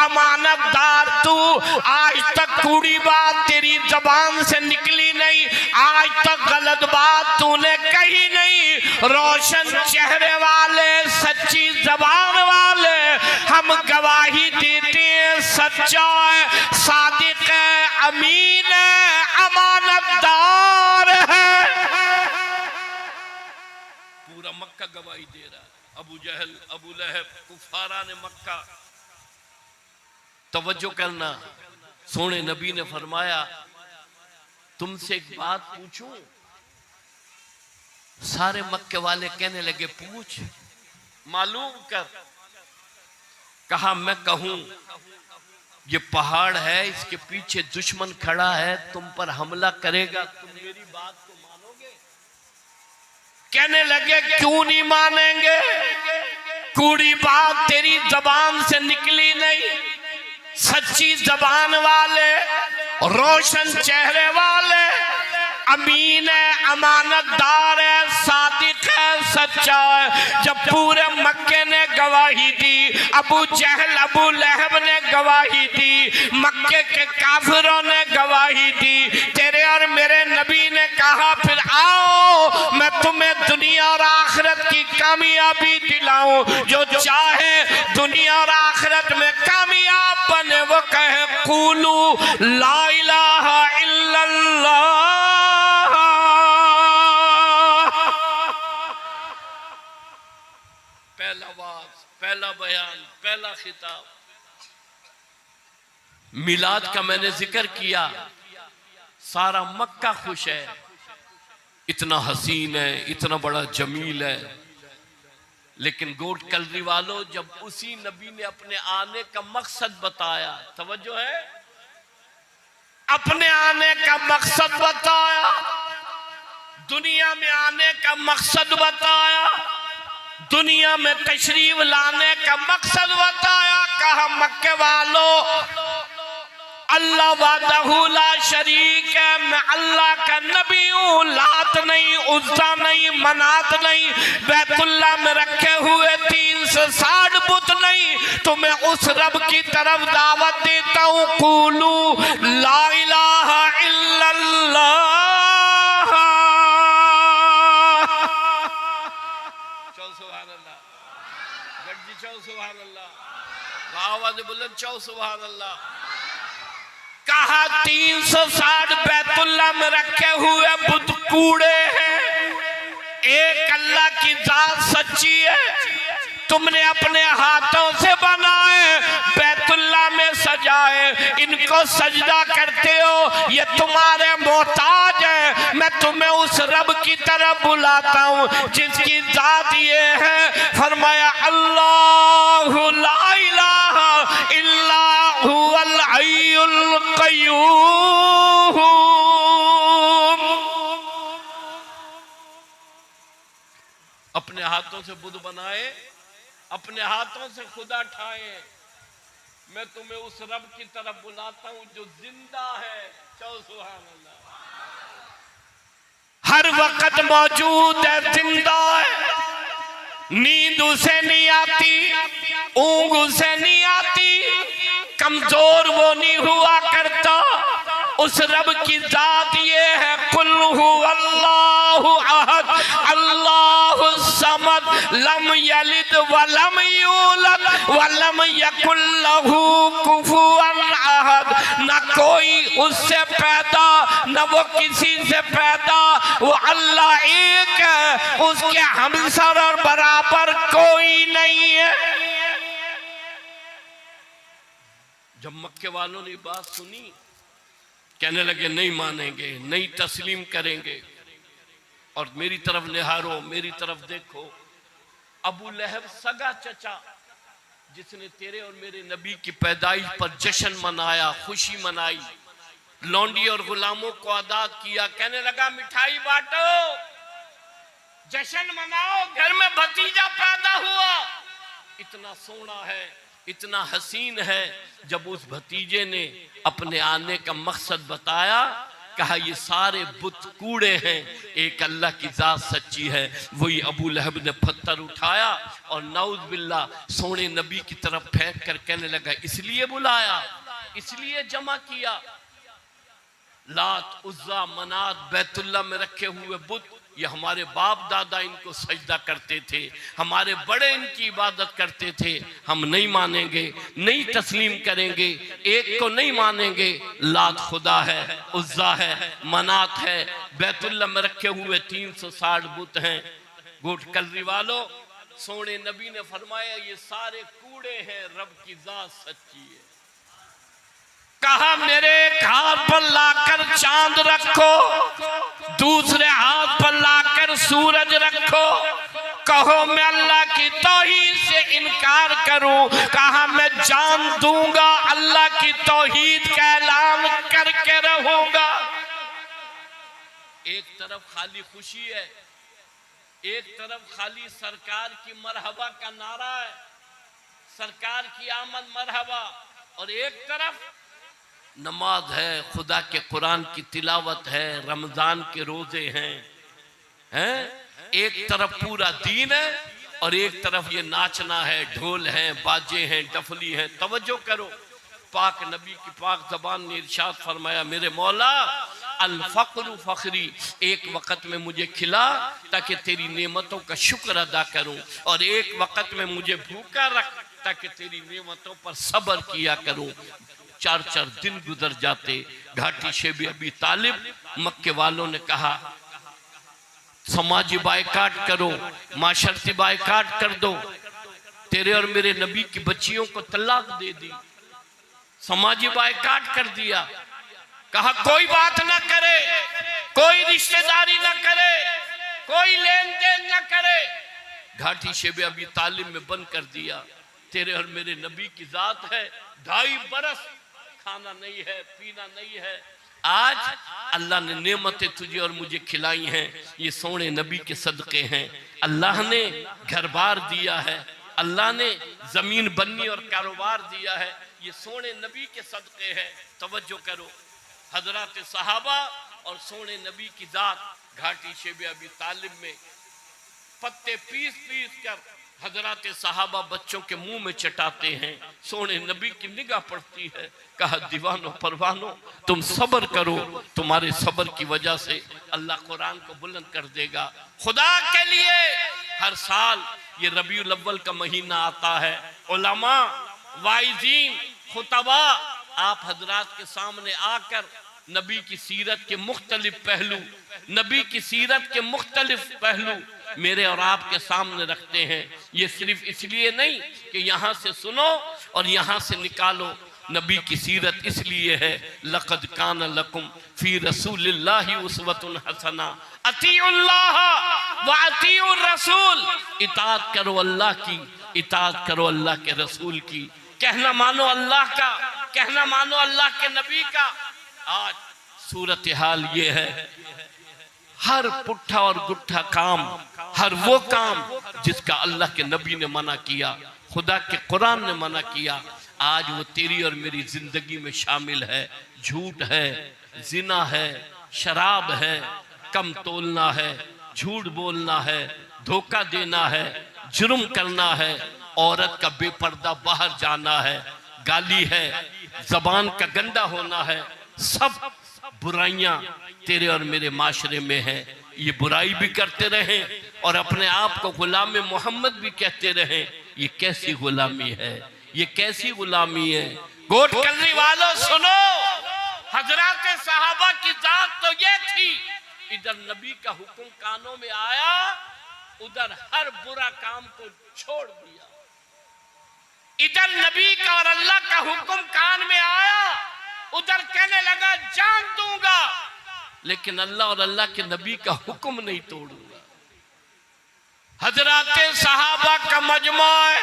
अमानतदार तू। आज तक कूड़ी बात तेरी जबान से निकली नहीं, आज तक गलत बात तूने कही नहीं। रोशन चेहरे वाले, सच्ची जबान वाले, हम गवाही देते हैं सच्चा है, सादिक है, अमीन है, अमानतदार है। पूरा मक्का गवाही दे रहा है। अबू जहल, अबू लहब, कुफारा ने मक्का। तवज्जो करना, सोने नबी ने फरमाया तुमसे एक बात पूछूं? सारे मक्के वाले कहने लगे पूछ, मालूम कर। कहा मैं कहूं ये पहाड़ है, इसके पीछे दुश्मन खड़ा है, तुम पर हमला करेगा, तुम मेरी बात को मानोगे? कहने लगे क्यों नहीं मानेंगे, कूड़ी बात तेरी जबान से निकली नहीं। सच्ची जबान वाले, रोशन चेहरे वाले, अमीन है, अमानतदार है, सादिक है, सच्चा है। जब पूरे मक्के ने गवाही दी, अबू जहल अबू लहब ने गवाही दी, मक्के के काफिरों ने गवाही दी, तेरे और मेरे नबी ने कहा फिर आओ मैं तुम्हें दुनिया और आखिरत की कामयाबी दिलाऊं। जो चाहे दुनिया और आखिरत में कामयाब बने वो कहे कूलू ला इलाहा इल्लल्लाह। पहला वाज, पहला बयान, पहला खिताब। मिलाद का मैंने जिक्र किया, सारा मक्का खुश है, इतना हसीन है, इतना बड़ा जमील है। लेकिन गोट कलरी वालों, जब उसी नबी ने अपने आने का मकसद बताया, तवज्जो है, अपने आने का मकसद बताया, दुनिया में आने का मकसद बताया, दुनिया में तशरीफ लाने का मकसद बताया। कहा मक्के वालों, अल्लाह वादहू ला शरीक है, मैं अल्लाह का नबी हूँ, लात नहीं, उज्जा नहीं, मनात नहीं, बैतुल्लाह में रखे हुए 360 बुत नहीं, तो मैं उस रब की तरफ दावत देता हूँ, कूलू ला इलाहा इल्लल्लाह। सुभान अल्लाह, आवाज़ बुलंद चौ सुभान अल्लाह। कहा 360 बैतुल्लाह में रखे हुए बुत कूड़े हैं, एक अल्लाह की जात सच्ची है, तुमने अपने हाथों से बनाए, बैतुल्लाह में सजाए, इनको सजदा करते हो, ये तुम्हारे मोहताज है। मैं तुम्हें उस रब की तरफ बुलाता हूँ जिसकी जात ये है, फरमाया अल्लाहु ला इलाहा इल्ला हुवल हय्युल क़य्यूम। अपने हाथों से बुत बनाए, अपने हाथों से खुदा ठाए, मैं तुम्हें उस रब की तरफ बुलाता हूं जो जिंदा है। चलो सुभान अल्लाह, हर वक्त मौजूद है, जिंदा है, नींद उसे नहीं आती, ऊंघ उसे नहीं आती, कमजोर वो नहीं हुआ करता। उस रब की जात ये है, कुल हुवल्लाहु अहद अल्लाहु समद लम यलिद वलम यूलद वलम यकुल लहू कुफुवन अहद। न कोई उससे पैदा, न वो किसी से पैदा, वो अल्लाह एक है, उसके हमसर और बराबर कोई नहीं है। जब मक्के वालों ने बात सुनी, कहने लगे नहीं मानेंगे, नहीं तस्लीम करेंगे। और मेरी तरफ निहारो, मेरी तरफ देखो, अबू लहब सगा चचा, जिसने तेरे और मेरे नबी की पैदाइश पर जश्न मनाया, खुशी मनाई, लौंडी और गुलामों को आजाद किया, कहने लगा मिठाई बांटो, जश्न मनाओ, घर में भतीजा पैदा हुआ। इतना सोना है, इतना हसीन है। जब उस भतीजे ने अपने आने का मकसद बताया, कहा ये सारे बुत कूड़े हैं, एक अल्लाह की जात सच्ची है। वही अबू लहब ने पत्थर उठाया और नाउज़ बिल्लाह सोने नबी की तरफ फेंक कर कहने लगा इसलिए बुलाया, इसलिए जमा किया। लात, उज्जा, मनात बैतुल्लाह में रखे हुए बुत, ये हमारे बाप दादा इनको सजदा करते थे, हमारे बड़े इनकी इबादत करते थे। हम नहीं मानेंगे, नहीं तस्लीम करेंगे, एक को नहीं मानेंगे। लात खुदा है, उज्जा है, मनात है, बैतुल्लाह में रखे हुए 360 बुत हैं। गोट कलरी वालों, सोने नबी ने फरमाया ये सारे कूड़े हैं, रब की जात सच्ची है। कहा मेरे एक हाथ पर लाकर चांद रखो, दूसरे हाथ पर लाकर सूरज रखो, कहो मैं अल्लाह की तौहीद से इनकार करूं, कहा मैं जान दूंगा अल्लाह की तौहीद का ऐलान करके रहूंगा। एक तरफ खाली खुशी है, एक तरफ खाली सरकार की मरहबा का नारा है, सरकार की आमद मरहबा, और एक तरफ नमाज है, खुदा के कुरान की तिलावत है, रमजान के रोजे हैं। एक तरफ पूरा दीन है और एक तरफ ये नाचना है, ढोल है, बाजे हैं, डफली हैं। तवज्जो करो, पाक नबी की पाक ज़बान ने इरशाद फरमाया, मेरे मौला अल फ़क्र फ़ख्री, एक वक़्त में मुझे खिला ताकि तेरी नेमतों का शुक्र अदा करूं, और एक वक़्त में मुझे भूखा रख ताकि तेरी नेमतों पर सब्र किया करूं। 4-4 दिन गुजर जाते। घाटी शेब अबी तालिब, मक्के वालों ने कहा समाजी बायकाट करो, माशरती बायकाट कर दो, तेरे और मेरे नबी की बच्चियों को तलाक दे दी। समाजी बायकाट कर दिया, कहा कोई बात ना करे, कोई रिश्तेदारी ना करे, कोई लेन देन ना करे। घाटी शेब अबी तालिब में बंद कर दिया। तेरे और मेरे नबी की जात है, 2.5 बरस खाना नहीं है, पीना नहीं है। आज अल्लाह ने नेमतें तुझे और मुझे खिलाई हैं, ये सोने नबी के सदक़े हैं। अल्लाह ने घर बार दिया है, अल्लाह ने जमीन बन्नी और कारोबार दिया है, ये सोने नबी के सदक़े हैं। तवज्जो करो, हजरत सहाबा और सोने नबी की जात घाटी शेब अबी तालिब में पत्ते पीस कर हजरत सहाबा बच्चों के मुंह में चटाते हैं। सोने नबी की निगाह पड़ती है, कहा दीवानों परवानों तुम सब्र करो, तुम्हारे सब्र की वजह से अल्लाह कुरान को बुलंद कर देगा। खुदा के लिए हर साल ये रबीउल अव्वल का महीना आता है। उलमा, वाइजीन, खुतबा आप हजरात के सामने आकर नबी की सीरत के मुख्तलिफ पहलू, नबी की सीरत के मुख्तलिफ पहलू मेरे और आपके सामने रखते हैं। ये सिर्फ इसलिए नहीं कि यहाँ से सुनो और यहाँ से निकालो, नबी की सीरत इसलिए है, लक़द कान लकुम फी रसूलिल्लाहि उस्वतुन हसना, अतीउल्लाह व अतीउर रसूल, इताअत करो अल्लाह की, इताअत करो अल्लाह के रसूल की। कहना मानो अल्लाह का, कहना मानो अल्लाह के नबी का। आज सूरत हाल ये है, हर पुट्ठा और गुट्ठा काम, हर वो काम जिसका अल्लाह के नबी ने मना किया, खुदा के कुरान ने मना किया, आज वो तेरी और मेरी जिंदगी में शामिल है। झूठ है, जिना है, शराब है, कम तोलना है, झूठ बोलना है, धोखा देना है, जुर्म करना है, औरत का बेपर्दा बाहर जाना है, गाली है, जबान का गंदा होना है। सब बुराइयां तेरे और मेरे माशरे में है। ये बुराई भी करते रहे और अपने आप को गुलाम मोहम्मद भी कहते रहे। ये कैसी गुलामी है, ये कैसी गुलामी है। गोट करने वालों सुनो, हजरात सहाबा की जात तो ये थी, इधर नबी का हुक्म कानों में आया, उधर हर बुरा काम को छोड़ दिया। इधर नबी का और अल्लाह का हुक्म कान में आया, उधर कहने लगा जान दूंगा, लेकिन अल्लाह और अल्लाह के नबी का हुक्म नहीं तोड़ूंगा। हजरात सहाबा का मजमा है,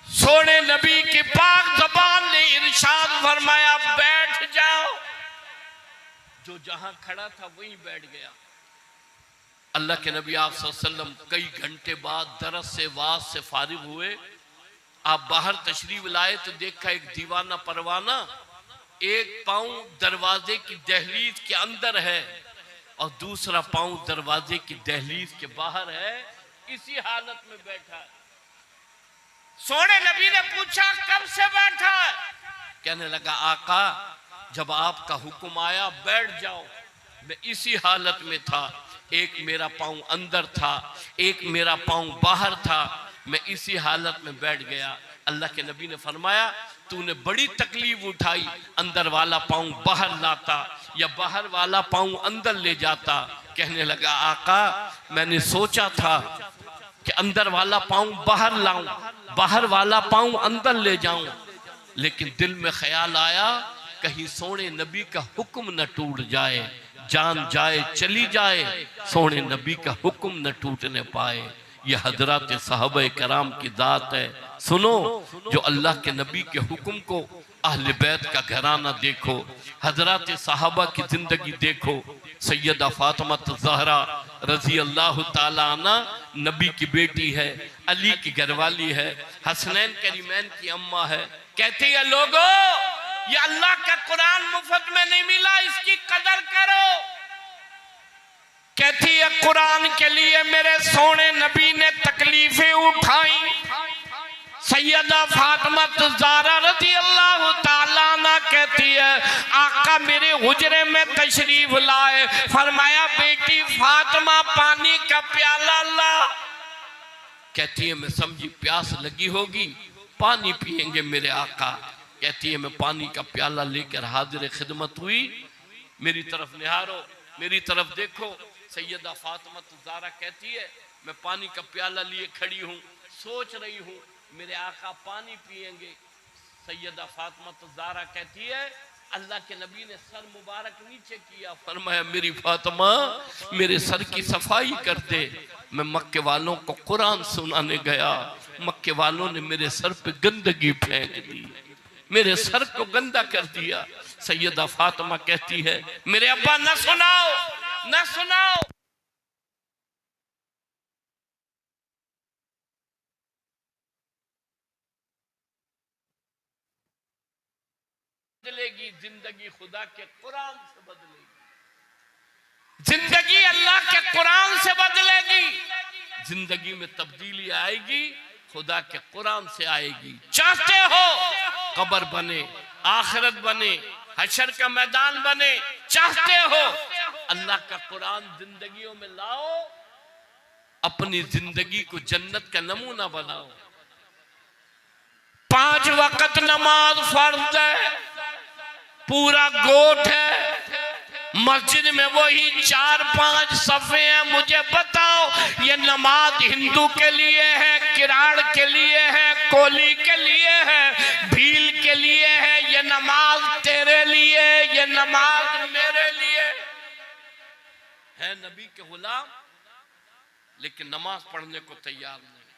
सोने नबी की पाक ज़बान ने इरशाद फरमाया बैठ जाओ। जो जहां खड़ा था वहीं बैठ गया। अल्लाह के नबी आप सल्लल्लाहु अलैहि वसल्लम कई घंटे बाद दरस से वाज से फारिग हुए। आप बाहर तशरीफ लाए तो देखा एक दीवाना परवाना एक पांव दरवाजे की दहलीज के अंदर है और दूसरा पांव दरवाजे की दहलीज के बाहर है, इसी हालत में बैठा है। सोने नबी ने पूछा कब से बैठा है? कहने लगा आका जब आपका हुक्म आया बैठ जाओ, मैं इसी हालत में था। एक मेरा पांव अंदर था, एक मेरा पांव बाहर था, मैं इसी हालत में बैठ गया। अल्लाह के नबी ने फरमाया तूने बड़ी तकलीफ उठाई, अंदर वाला पांव बाहर लाता या बाहर वाला पांव अंदर ले जाता। कहने लगा आका मैंने सोचा था कि अंदर वाला पांव बाहर लाऊं, बाहर वाला पांव अंदर ले जाऊं, लेकिन दिल में ख्याल आया कहीं सोने नबी का हुक्म न टूट जाए, जान जाए चली जाए, सोने नबी का हुक्म न टूटने पाए। ये हजरत साहबे कराम की दात है। सुनो, जो अल्लाह के नबी के हुक्म को, अहले बैत का घराना देखो, हजरत साहबा की जिंदगी देखो। सैयदा फातिमा ज़हरा रजी अल्लाह ताला अन्हा नबी की बेटी है, अली की घरवाली है, हसनैन करीमैन की अम्मा है। कहती है लोगो, ये अल्लाह का कुरान मुफ्त में नहीं मिला, इसकी कदर करो। कहती है कुरान के लिए मेरे सोने नबी ने तकलीफें उठाई। सैयदा फातिमा ज़हरा रज़ी अल्लाह ताला अन्हा कहती है आका मेरे हुजरे में तशरीफ लाए, फरमाया बेटी फातिमा पानी का प्याला ला। कहती है मैं समझी प्यास लगी होगी, पानी पिएंगे मेरे आका। कहती है मैं पानी का प्याला लेकर हाजिर खिदमत हुई। मेरी तरफ निहारो, मेरी तरफ देखो। सैयदा फातिमा ज़हरा कहती है मैं पानी का प्याला लिए खड़ी हूँ, सोच रही हूँ मेरे आका पानी पिएंगे। सैयदा फातिमा ज़हरा कहती है अल्लाह के नबी ने सर मुबारक नीचे किया, फरमाया मेरी फातिमा मेरे सर की सफाई कर दे। मैं मक्के वालों को कुरान सुनाने गया, मक्के वालों ने मेरे सर पे गंदगी फेंक दी, मेरे सर को गंदा कर दिया। सैयदा फातिमा कहती है मेरे अब्बा न सुनाओ, न सुनाओ। बदलेगी जिंदगी, खुदा के कुरान से बदलेगी जिंदगी, अल्लाह के कुरान से बदलेगी। जिंदगी में तब्दीली आएगी, खुदा के कुरान से आएगी। चाहते हो कब्र बने, आखिरत बने, हशर का मैदान बने, चाहते हो अल्लाह का कुरान जिंदगियों में लाओ, अपनी जिंदगी को जन्नत का नमूना बनाओ। 5 वक्त नमाज फर्ज है, पूरा गोठ है, मस्जिद में वही 4-5 सफ़े हैं। मुझे बताओ ये नमाज हिंदू के लिए है, किराड़ के लिए है, कोली के लिए है, भील के लिए है? ये नमाज तेरे लिए, ये नमाज मेरे लिए है। नबी के गुलाम लेकिन नमाज पढ़ने को तैयार नहीं।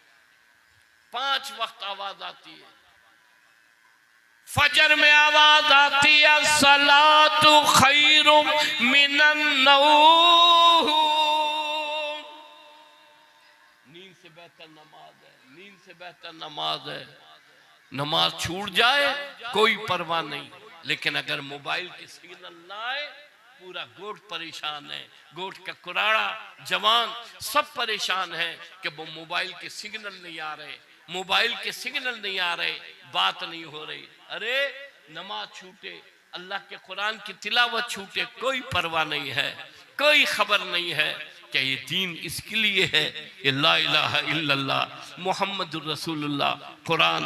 5 वक्त आवाज आती है, फजर में आवाज आती है सलातु खैरुम मिनन नौम, नींद से बेहतर नमाज है, नींद से बेहतर नमाज है। नमाज छूट जाए कोई परवाह नहीं, लेकिन अगर मोबाइल के सिग्नल ना आए पूरा गोठ परेशान है। गोठ का कुराड़ा जवान सब परेशान है कि वो मोबाइल के सिग्नल नहीं आ रहे, मोबाइल के सिग्नल नहीं आ रहे, बात नहीं हो रही। अरे नमाज छूटे, अल्लाह के कुरान की तिलावत छूटे, कोई परवाह नहीं है, कोई खबर नहीं है कि ये दीन इसके लिए है। ये ला इलाहा इल्लल्लाह मुहम्मदुर रसूलुल्लाह कुरान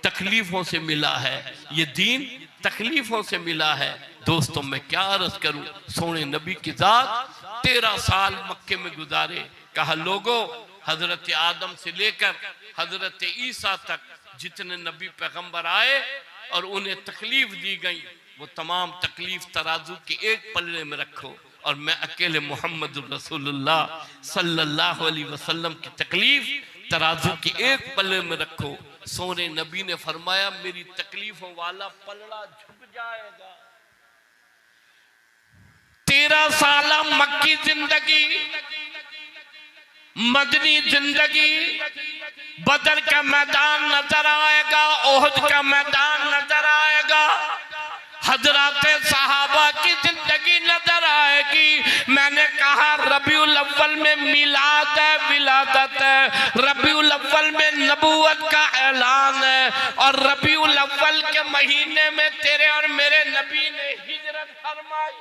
तकलीफों से मिला है, ये दीन तकलीफों से मिला है। दोस्तों मैं क्या अर्ज करूं, सोने नबी की जात 13 साल मक्के में गुजारे। कहा लोगों हजरत आदम से लेकर हजरत ईसा तक जितने नबी पैगंबर आए और उन्हें तकलीफ दी गई, वो तमाम तकलीफ तराजू के एक पल्ले में रखो और मैं अकेले मोहम्मद रसूलुल्लाह सल्लल्लाहु अलैहि वसल्लम की तकलीफ तराजू के एक पल्ले में रखो। सोने नबी ने फरमाया मेरी तकलीफों वाला पलड़ा झुक जाएगा। 13 साल मक्की जिंदगी, मदनी जिंदगी, बदर का मैदान नजर आएगा, ओहद का मैदान नजर आएगा, हजरत सहाबा की जिंदगी नजर आएगी। मैंने कहा रबीउल अव्वल में मिलाद है, विलादत है, रबीउल अव्वल में नबूवत का ऐलान है और रबीउल अव्वल के महीने में तेरे और मेरे नबी ने हिजरत फरमाई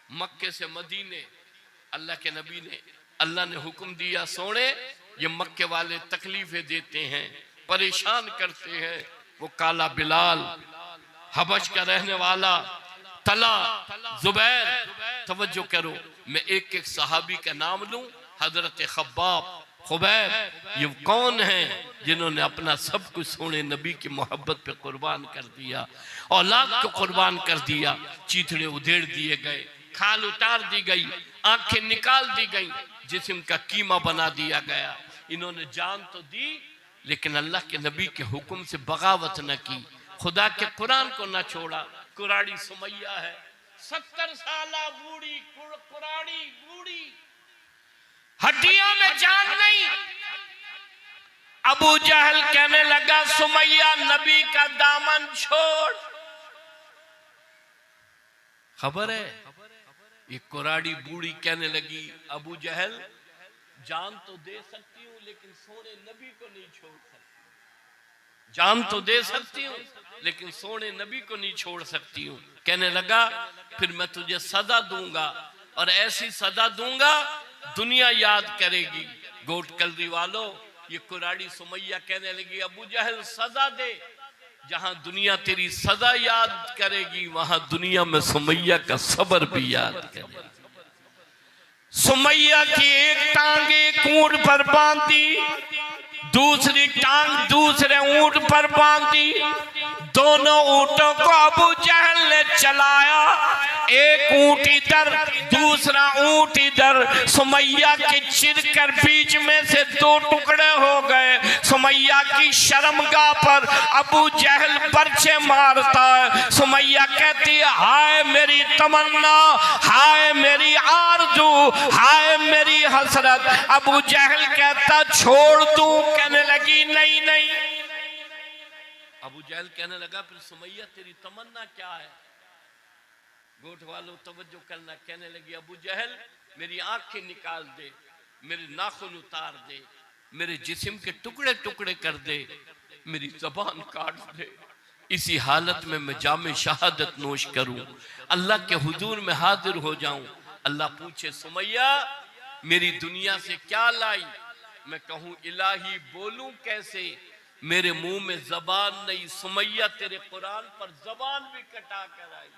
मक्के से मदीने। अल्लाह के नबी ने, अल्लाह ने हुक्म दिया सोने ये मक्के वाले तकलीफें देते हैं, परेशान करते हैं। वो काला बिलाल, हबश का रहने वाला, तला, जुबैर, तवज्जो करो मैं एक एक सहाबी का नाम लूं। हजरत खब्बाब खुबैब ये कौन है जिन्होंने अपना सब कुछ सोने नबी की मोहब्बत पे कुर्बान कर दिया, औलाद को कुर्बान कर दिया। चीथड़े उधेड़ दिए गए, खाल उतार दी गई, आंखें निकाल दी गई, जिस्म का कीमा बना दिया गया। इन्होंने जान तो दी लेकिन अल्लाह के नबी के हुक्म से बगावत न की, खुदा के कुरान को न छोड़ा। कुराड़ी सुमैया है, 70 साला बूढ़ी, कुराड़ी बूढ़ी, हड्डियों में जान नहीं। अबू जहल कहने लगा सुमैया नबी का दामन छोड़। खबर है ये कुराड़ी बूढ़ी कहने लगी अबू जहल जान तो दे सकती हूँ लेकिन सोने नबी को नहीं छोड़ सकती। जान तो दे सकती हूँ लेकिन सोने नबी को नहीं छोड़ सकती हूँ। कहने लगा फिर मैं तुझे सजा दूंगा और ऐसी सजा दूंगा दुनिया याद करेगी। गोट कलरी वालों, ये कुराड़ी सुमैया कहने लगी अबू जहल सजा दे, जहां दुनिया तेरी सजा याद करेगी वहां दुनिया में सुमैया का सब्र भी याद करेगी। सुमैया की एक टांग एक ऊंट पर बांधी, दूसरी टांग दूसरे ऊंट पर बांधी। दोनों ऊंटों को अबू जहल ने चलाया, एक ऊंट इधर दूसरा ऊंट इधर। सुमैया के चिरकर बीच में से 2 टुकड़े हो गए। सुमैया की शर्मगाह पर अबू जहल पर्चे मारता है। सुमैया कहती है हाय मेरी तमन्ना, हाय मेरी आरज़ू, हाय मेरी हसरत। अबू जहल कहता छोड़ दूं, कहने लगी नहीं नहीं। अबू जहल कहने लगा फिर सुमैया तेरी तमन्ना क्या है? गोट वालों तवज्जो करना, कहने लगी अबू जहल मेरी आंखें निकाल दे, मेरे नाखून उतार दे, मेरे जिस्म के टुकड़े टुकड़े कर दे, मेरी ज़बान काट दे। इसी हालत में मैं जामे शहादत नोश करूं, अल्लाह के हुजूर में हाजिर हो जाऊं। अल्लाह पूछे सुमैया मेरी दुनिया से क्या लाई? मैं कहूं इलाही बोलूं कैसे, मेरे मुंह में जबान नहीं। सुमैया तेरे कुरान पर जबान भी कटा कर आई,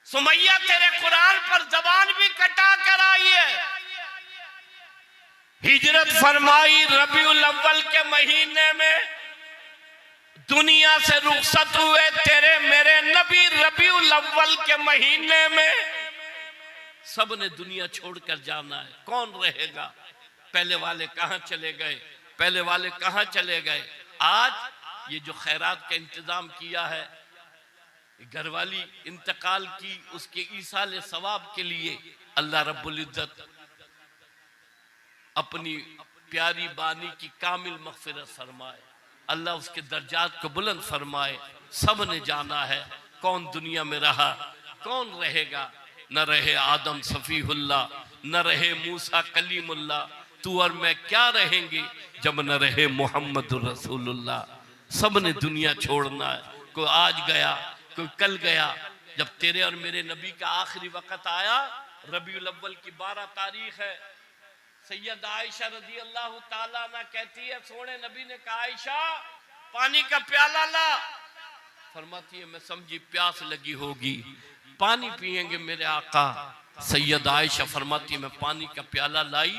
सुमैया तेरे कुरान पर जबान भी कटा कर आई है। हिजरत फरमाई रबीउल अव्वल के महीने में, दुनिया से रुखसत हुए तेरे मेरे नबी रबीउल अव्वल के महीने में। सब ने दुनिया छोड़कर जाना है, कौन रहेगा? पहले वाले कहां चले गए, पहले वाले कहां चले गए? आज ये जो खैरात का इंतजाम किया है, घरवाली इंतकाल की, उसके ईसाले सवाब के लिए अल्लाह रब्बुल इज्जत अपनी प्यारी बानी की कामिल मग़फ़िरत फरमाए, अल्लाह उसके दर्जात को बुलंद फरमाए। सब ने जाना है, कौन दुनिया में रहा, कौन रहेगा? न रहे आदम सफ़ीहुल्लाह, न रहे मूसा कलीमुल्लाह, तू और मैं क्या रहेंगे जब न रहे मोहम्मद रसूलुल्लाह। सब ने दुनिया छोड़ना है, कोई आज गया कोई कल गया। जब तेरे और मेरे नबी का आखिरी वक्त आया, रबीउल अव्वल की 12 तारीख है, सैयद आयशा रज़ी अल्लाह ताला अन्हा कहती है सोने नबी ने कहा आयशा पानी का प्याला ला। फरमाती है मैं समझी प्यास लगी होगी, पानी पिएंगे मेरे आका। सैयद आयशा फरमाती मैं पानी का प्याला लाई,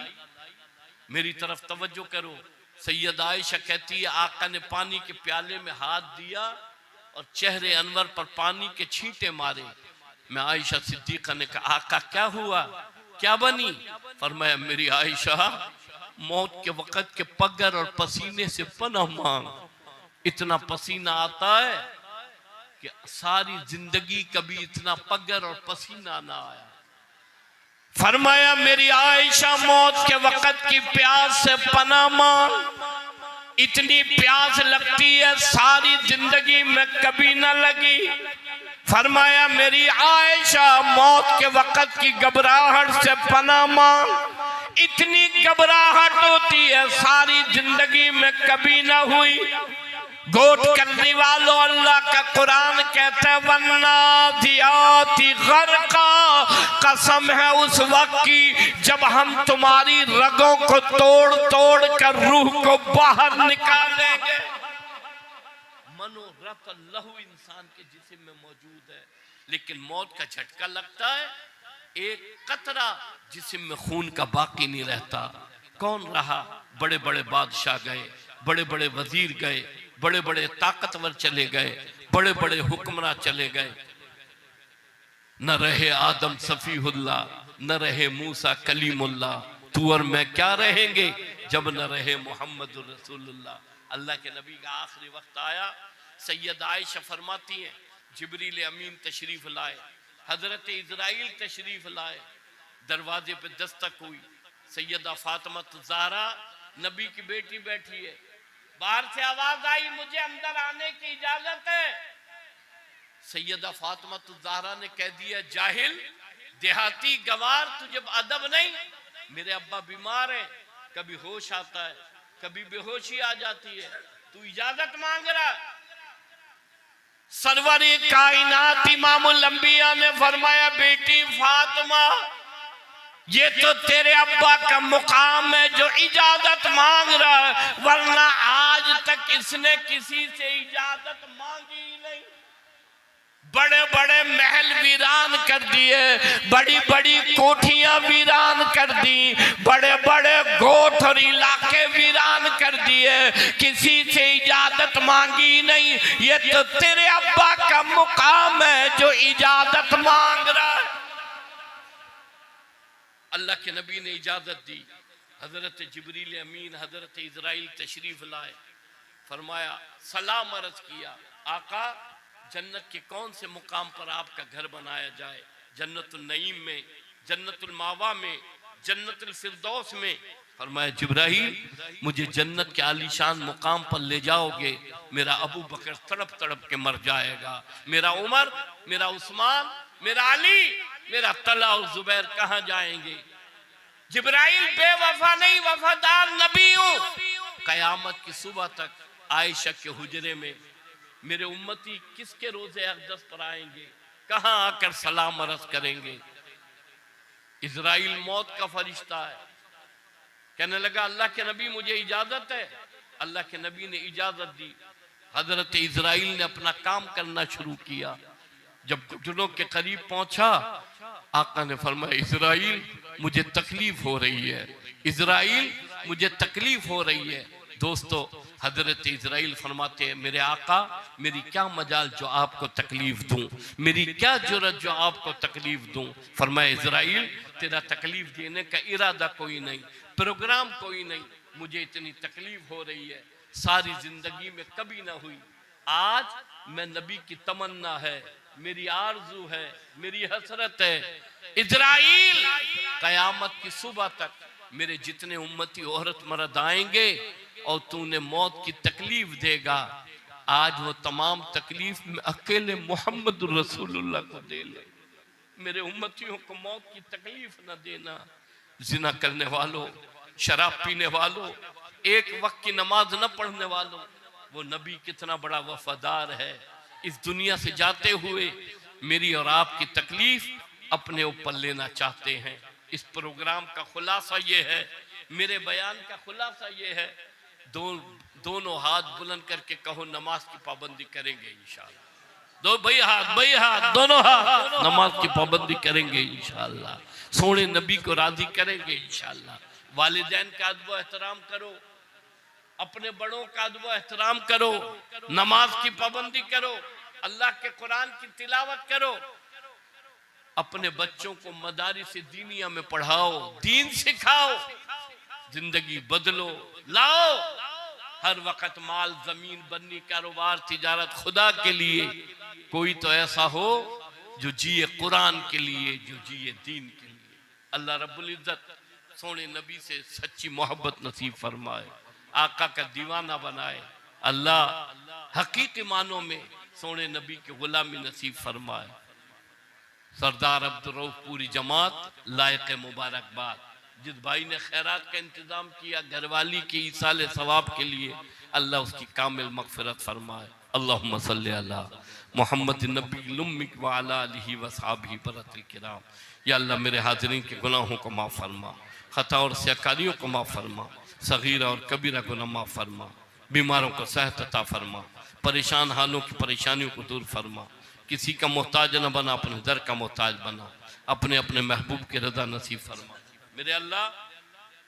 मेरी तरफ तवज्जो करो। सैयद आयशा कहती है आका ने पानी के प्याले में हाथ दिया और चेहरे अनवर पर पानी के छींटे मारे। मैं आयशा सिद्दीक़ा ने कहा आका क्या हुआ, क्या बनी? फरमाया मेरी आयशा मौत के वक़्त के पगर और पसीने से पनाह मांग। इतना पसीना आता है कि सारी जिंदगी कभी इतना पगर और पसीना ना आया। फरमाया मेरी आयशा मौत के वक़्त की प्यास से पनाह मांग। इतनी प्यास लगती है सारी जिंदगी में कभी ना लगी। फरमाया मेरी आयशा मौत के वक़्त की घबराहट से पनाह मांग। इतनी घबराहट होती है सारी जिंदगी में कभी ना हुई। गोट करने वालों अल्लाह का कुरान कहता है वन्नाज़ियाति ग़रक़ा, कसम है उस वक्त की जब हम तुम्हारी रगों को तोड़ तोड़ कर रूह को बाहर निकालेंगे। मनोरथ लहू इंसान के जिस्म में मौजूद है, लेकिन मौत का झटका लगता है, एक कतरा जिस्म में खून का बाकी नहीं रहता। कौन रहा? बड़े बड़े बादशाह गए, बड़े बड़े वजीर गए, बड़े बड़े ताकतवर चले गए, बड़े बड़े हुक्मरान चले गए। न रहे आदम सफीहुल्लाह, न रहे मूसा कलीमुल्लाह। तू और मैं क्या रहेंगे जब न रहे मोहम्मद रसूलुल्लाह। अल्लाह के नबी का आखिरी वक्त आया। सैयद आयशा फरमाती हैं जिब्रील अमीन तशरीफ लाए, हजरत इजराइल तशरीफ लाए, दरवाजे पे दस्तक हुई। सैयदा फातिमा ज़हरा नबी की बेटी बैठी है, बाहर से आवाज आई मुझे अंदर आने की इजाजत है। सैयदा फातिमा ज़हरा ने कह दिया जाहिल देहाती गवार, तुझे अदब नहीं। मेरे अब्बा बीमार है, कभी होश आता है, कभी बेहोशी आ जाती है, तू इजाजत मांग रहा। सरवरी कायनात इमामुल अंबिया ने फरमाया बेटी फातिमा, ये तो तेरे अब्बा का मुकाम है जो इजाजत मांग रहा है, वरना आज तक इसने किसी से इजाजत मांगी ही नहीं। बड़े बड़े महल वीरान कर दिए, बड़ी बड़ी कोठियां वीरान कर दी, बड़े बड़े गोठ और इलाके वीरान कर दिए, किसी से इजाजत मांगी नहीं। ये तो तेरे अब्बा का मुकाम है जो इजाजत मांग रहा है। अल्लाह के नबी ने इजाजत दी। हजरत जिब्रील अमीन हजरत इजराइल तशरीफ लाए, फरमाया सलाम अर्ज किया, आका जन्नत के कौन से मुकाम पर आपका घर बनाया जाए? जन्नतुल नईम में, जन्नतुल मावा में, जन्नतुल फिरदौस में। फरमाया जिब्राइल मुझे जन्नत के आलीशान मुकाम पर ले जाओगे, मेरा अबू बकर तड़प तड़प के मर जाएगा, मेरा उमर, मेरा उस्मान, मेरा अली, मेरा तला और जुबैर कहां जाएंगे? जिब्राइल बेवफा नहीं, वफादार नबी हूं। कयामत की सुबह तक आयशा के हुजरे में मेरे उम्मती किसके रोजे अक़दस पर आएंगे, कहां आकर सलाम अर्ज करेंगे? इजराइल मौत का फरिश्ता है। कहने लगा अल्लाह के नबी मुझे इजाजत है। अल्लाह के नबी ने इजाजत दी। हजरत इजराइल ने अपना काम करना शुरू किया। जब घुटनों के करीब पहुंचा, आका ने फरमाया इजराइल मुझे तकलीफ हो रही है, इजराइल मुझे तकलीफ हो रही है। दोस्तों हजरत इजराइल फरमाते हैं मेरे आका मेरी क्या मजाल जो आपको तकलीफ दूं, मेरी क्या जुर्रत जो आपको तकलीफ दूं। फरमाया इजराइल तेरा तकलीफ देने का इरादा कोई नहीं, प्रोग्राम कोई नहीं, मुझे इतनी तकलीफ हो रही है सारी जिंदगी में कभी ना हुई। आज मैं नबी की तमन्ना है, मेरी आरजू है, मेरी हसरत है, इजराइल कयामत की सुबह तक मेरे जितने उम्मती औरत मर्द आएंगे और तूने मौत की तकलीफ देगा, आज वो तमाम तकलीफ में अकेले मोहम्मद रसूलुल्लाह को दे ले। मेरे उम्मतियों को मौत की तकलीफ न देना। जिना करने वालों, शराब पीने वालों, एक वक्त की नमाज न पढ़ने वालों, वो नबी कितना बड़ा वफादार है। इस दुनिया से जाते हुए मेरी और आपकी तकलीफ अपने ऊपर लेना चाहते हैं। इस प्रोग्राम का खुलासा ये है, मेरे बयान का खुलासा ये है, दोनों हाथ बुलंद करके कहो नमाज की पाबंदी करेंगे इंशाअल्लाह। दो भाई हाथ दोनों हाथ, नमाज की पाबंदी करेंगे इंशाअल्लाह, सोने नबी को राजी करेंगे इंशाअल्लाह। वालिदैन का अदब एहतराम करो, अपने बड़ों का अदब एहतराम करो, नमाज की पाबंदी करो, अल्लाह के कुरान की तिलावत करो, अपने बच्चों को मदारिस दीनिया में पढ़ाओ, दीन सिखाओ, जिंदगी बदलो, लाओ। हर वक्त माल जमीन बन्नी कारोबार तिजारत खुदा के लिए, कोई तो ऐसा हो जो जिए कुरान के लिए, जो जिए दीन के लिए। अल्लाह रब्बुल इज्जत सोने नबी से सच्ची मोहब्बत नसीब फरमाए, आका का दीवाना बनाए। अल्लाह हकीकी मानों में सोने नबी की गुलामी नसीब फरमाए। सरदार अब्दुल रऊफ पूरी जमात लायक मुबारकबाद। जिस भाई ने खैरात का इंतजाम किया घरवाली के ईसाले सवाब के लिए, अल्लाह उसकी कामिल मगफिरत फरमाए। अल्लाहुम्मा सल्ली अला मोहम्मद नबी उम्मी व अला आलिहि व सहाबिहि बरअतिल किराम। या अल्लाह मेरे हाज़रीन के गुनाहों को माफ़ फरमा, खता और सियाकारियों को माफ़ फरमा, सगीरा और कबीरा गुनाह माफ़ फरमा, बीमारों को सेहत अता फरमा, परेशान हालों की परेशानियों को दूर फरमा, किसी का मोहताज न बना, अपने दर का मोहताज बना, अपने अपने महबूब के रज़ा नसीब फरमा। मेरे अल्लाह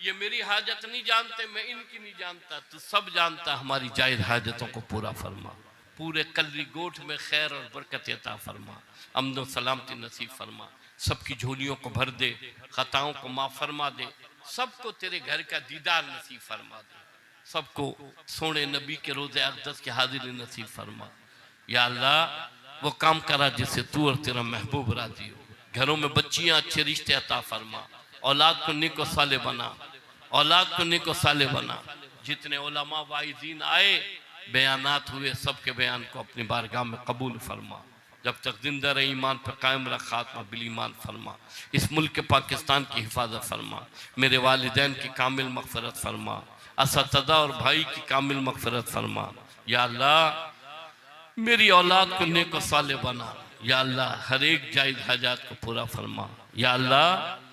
ये मेरी हाजत नहीं जानते, मैं इनकी नहीं जानता, तो सब जानता, हमारी जायज़ हाजतों को पूरा फरमा, पूरे कलरी गोठ में खैर और बरकत अता फरमा, अमन सलामती नसीब फरमा, सबकी झोलियों को भर दे, खताओं को माफ़ फरमा दे, सबको तेरे घर का दीदार नसीब फरमा दे, सबको सोने नबी के रोज़े अक़दस की हाज़िरी नसीब फरमा। या अल्लाह वो काम करा जिससे तू और तेरा महबूब राजी हो। घरों में बच्चियाँ अच्छे रिश्ते अता फरमा, औलाद को नेक व साले बना, औलाद को नेक व साले बना। जितने उलमा वाइज़ीन आए, बयानात हुए, सबके बयान को अपनी बारगाह में कबूल फरमा। जब तक जिंदा रहे ईमान पर कायम रख, खात्मा बिल ईमान फरमा। इस मुल्क के पाकिस्तान की हिफाजत फरमा। मेरे वालिदैन की कामिल मग़फ़िरत फरमा, असतदा और भाई की कामिल मग़फ़िरत फरमा। या अल्लाह मेरी औलाद को नेक व साले बना। या अल्लाह हर एक जायज़ हाजात को पूरा फरमा। या अल्लाह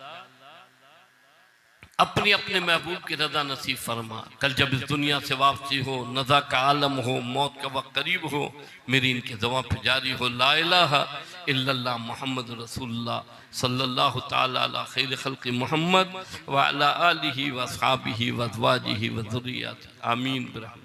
अपने अपने महबूब की रज़ा नसीब फरमा। कल जब इस दुनिया से वापसी हो, नज़ा का आलम हो, मौत का वक्त करीब हो, मेरी इनकी ज़बां पे जारी हो ला इलाहा इल्लल्लाह मुहम्मद रसूलुल्लाह सल्लल्लाहु ताला अला खैर खल्क़ि मुहम्मद व अला आलिहि व अस्हाबिहि व अज़वाजिहि व ज़ुर्रिय्यतिहि आमीन बिरहमतिक।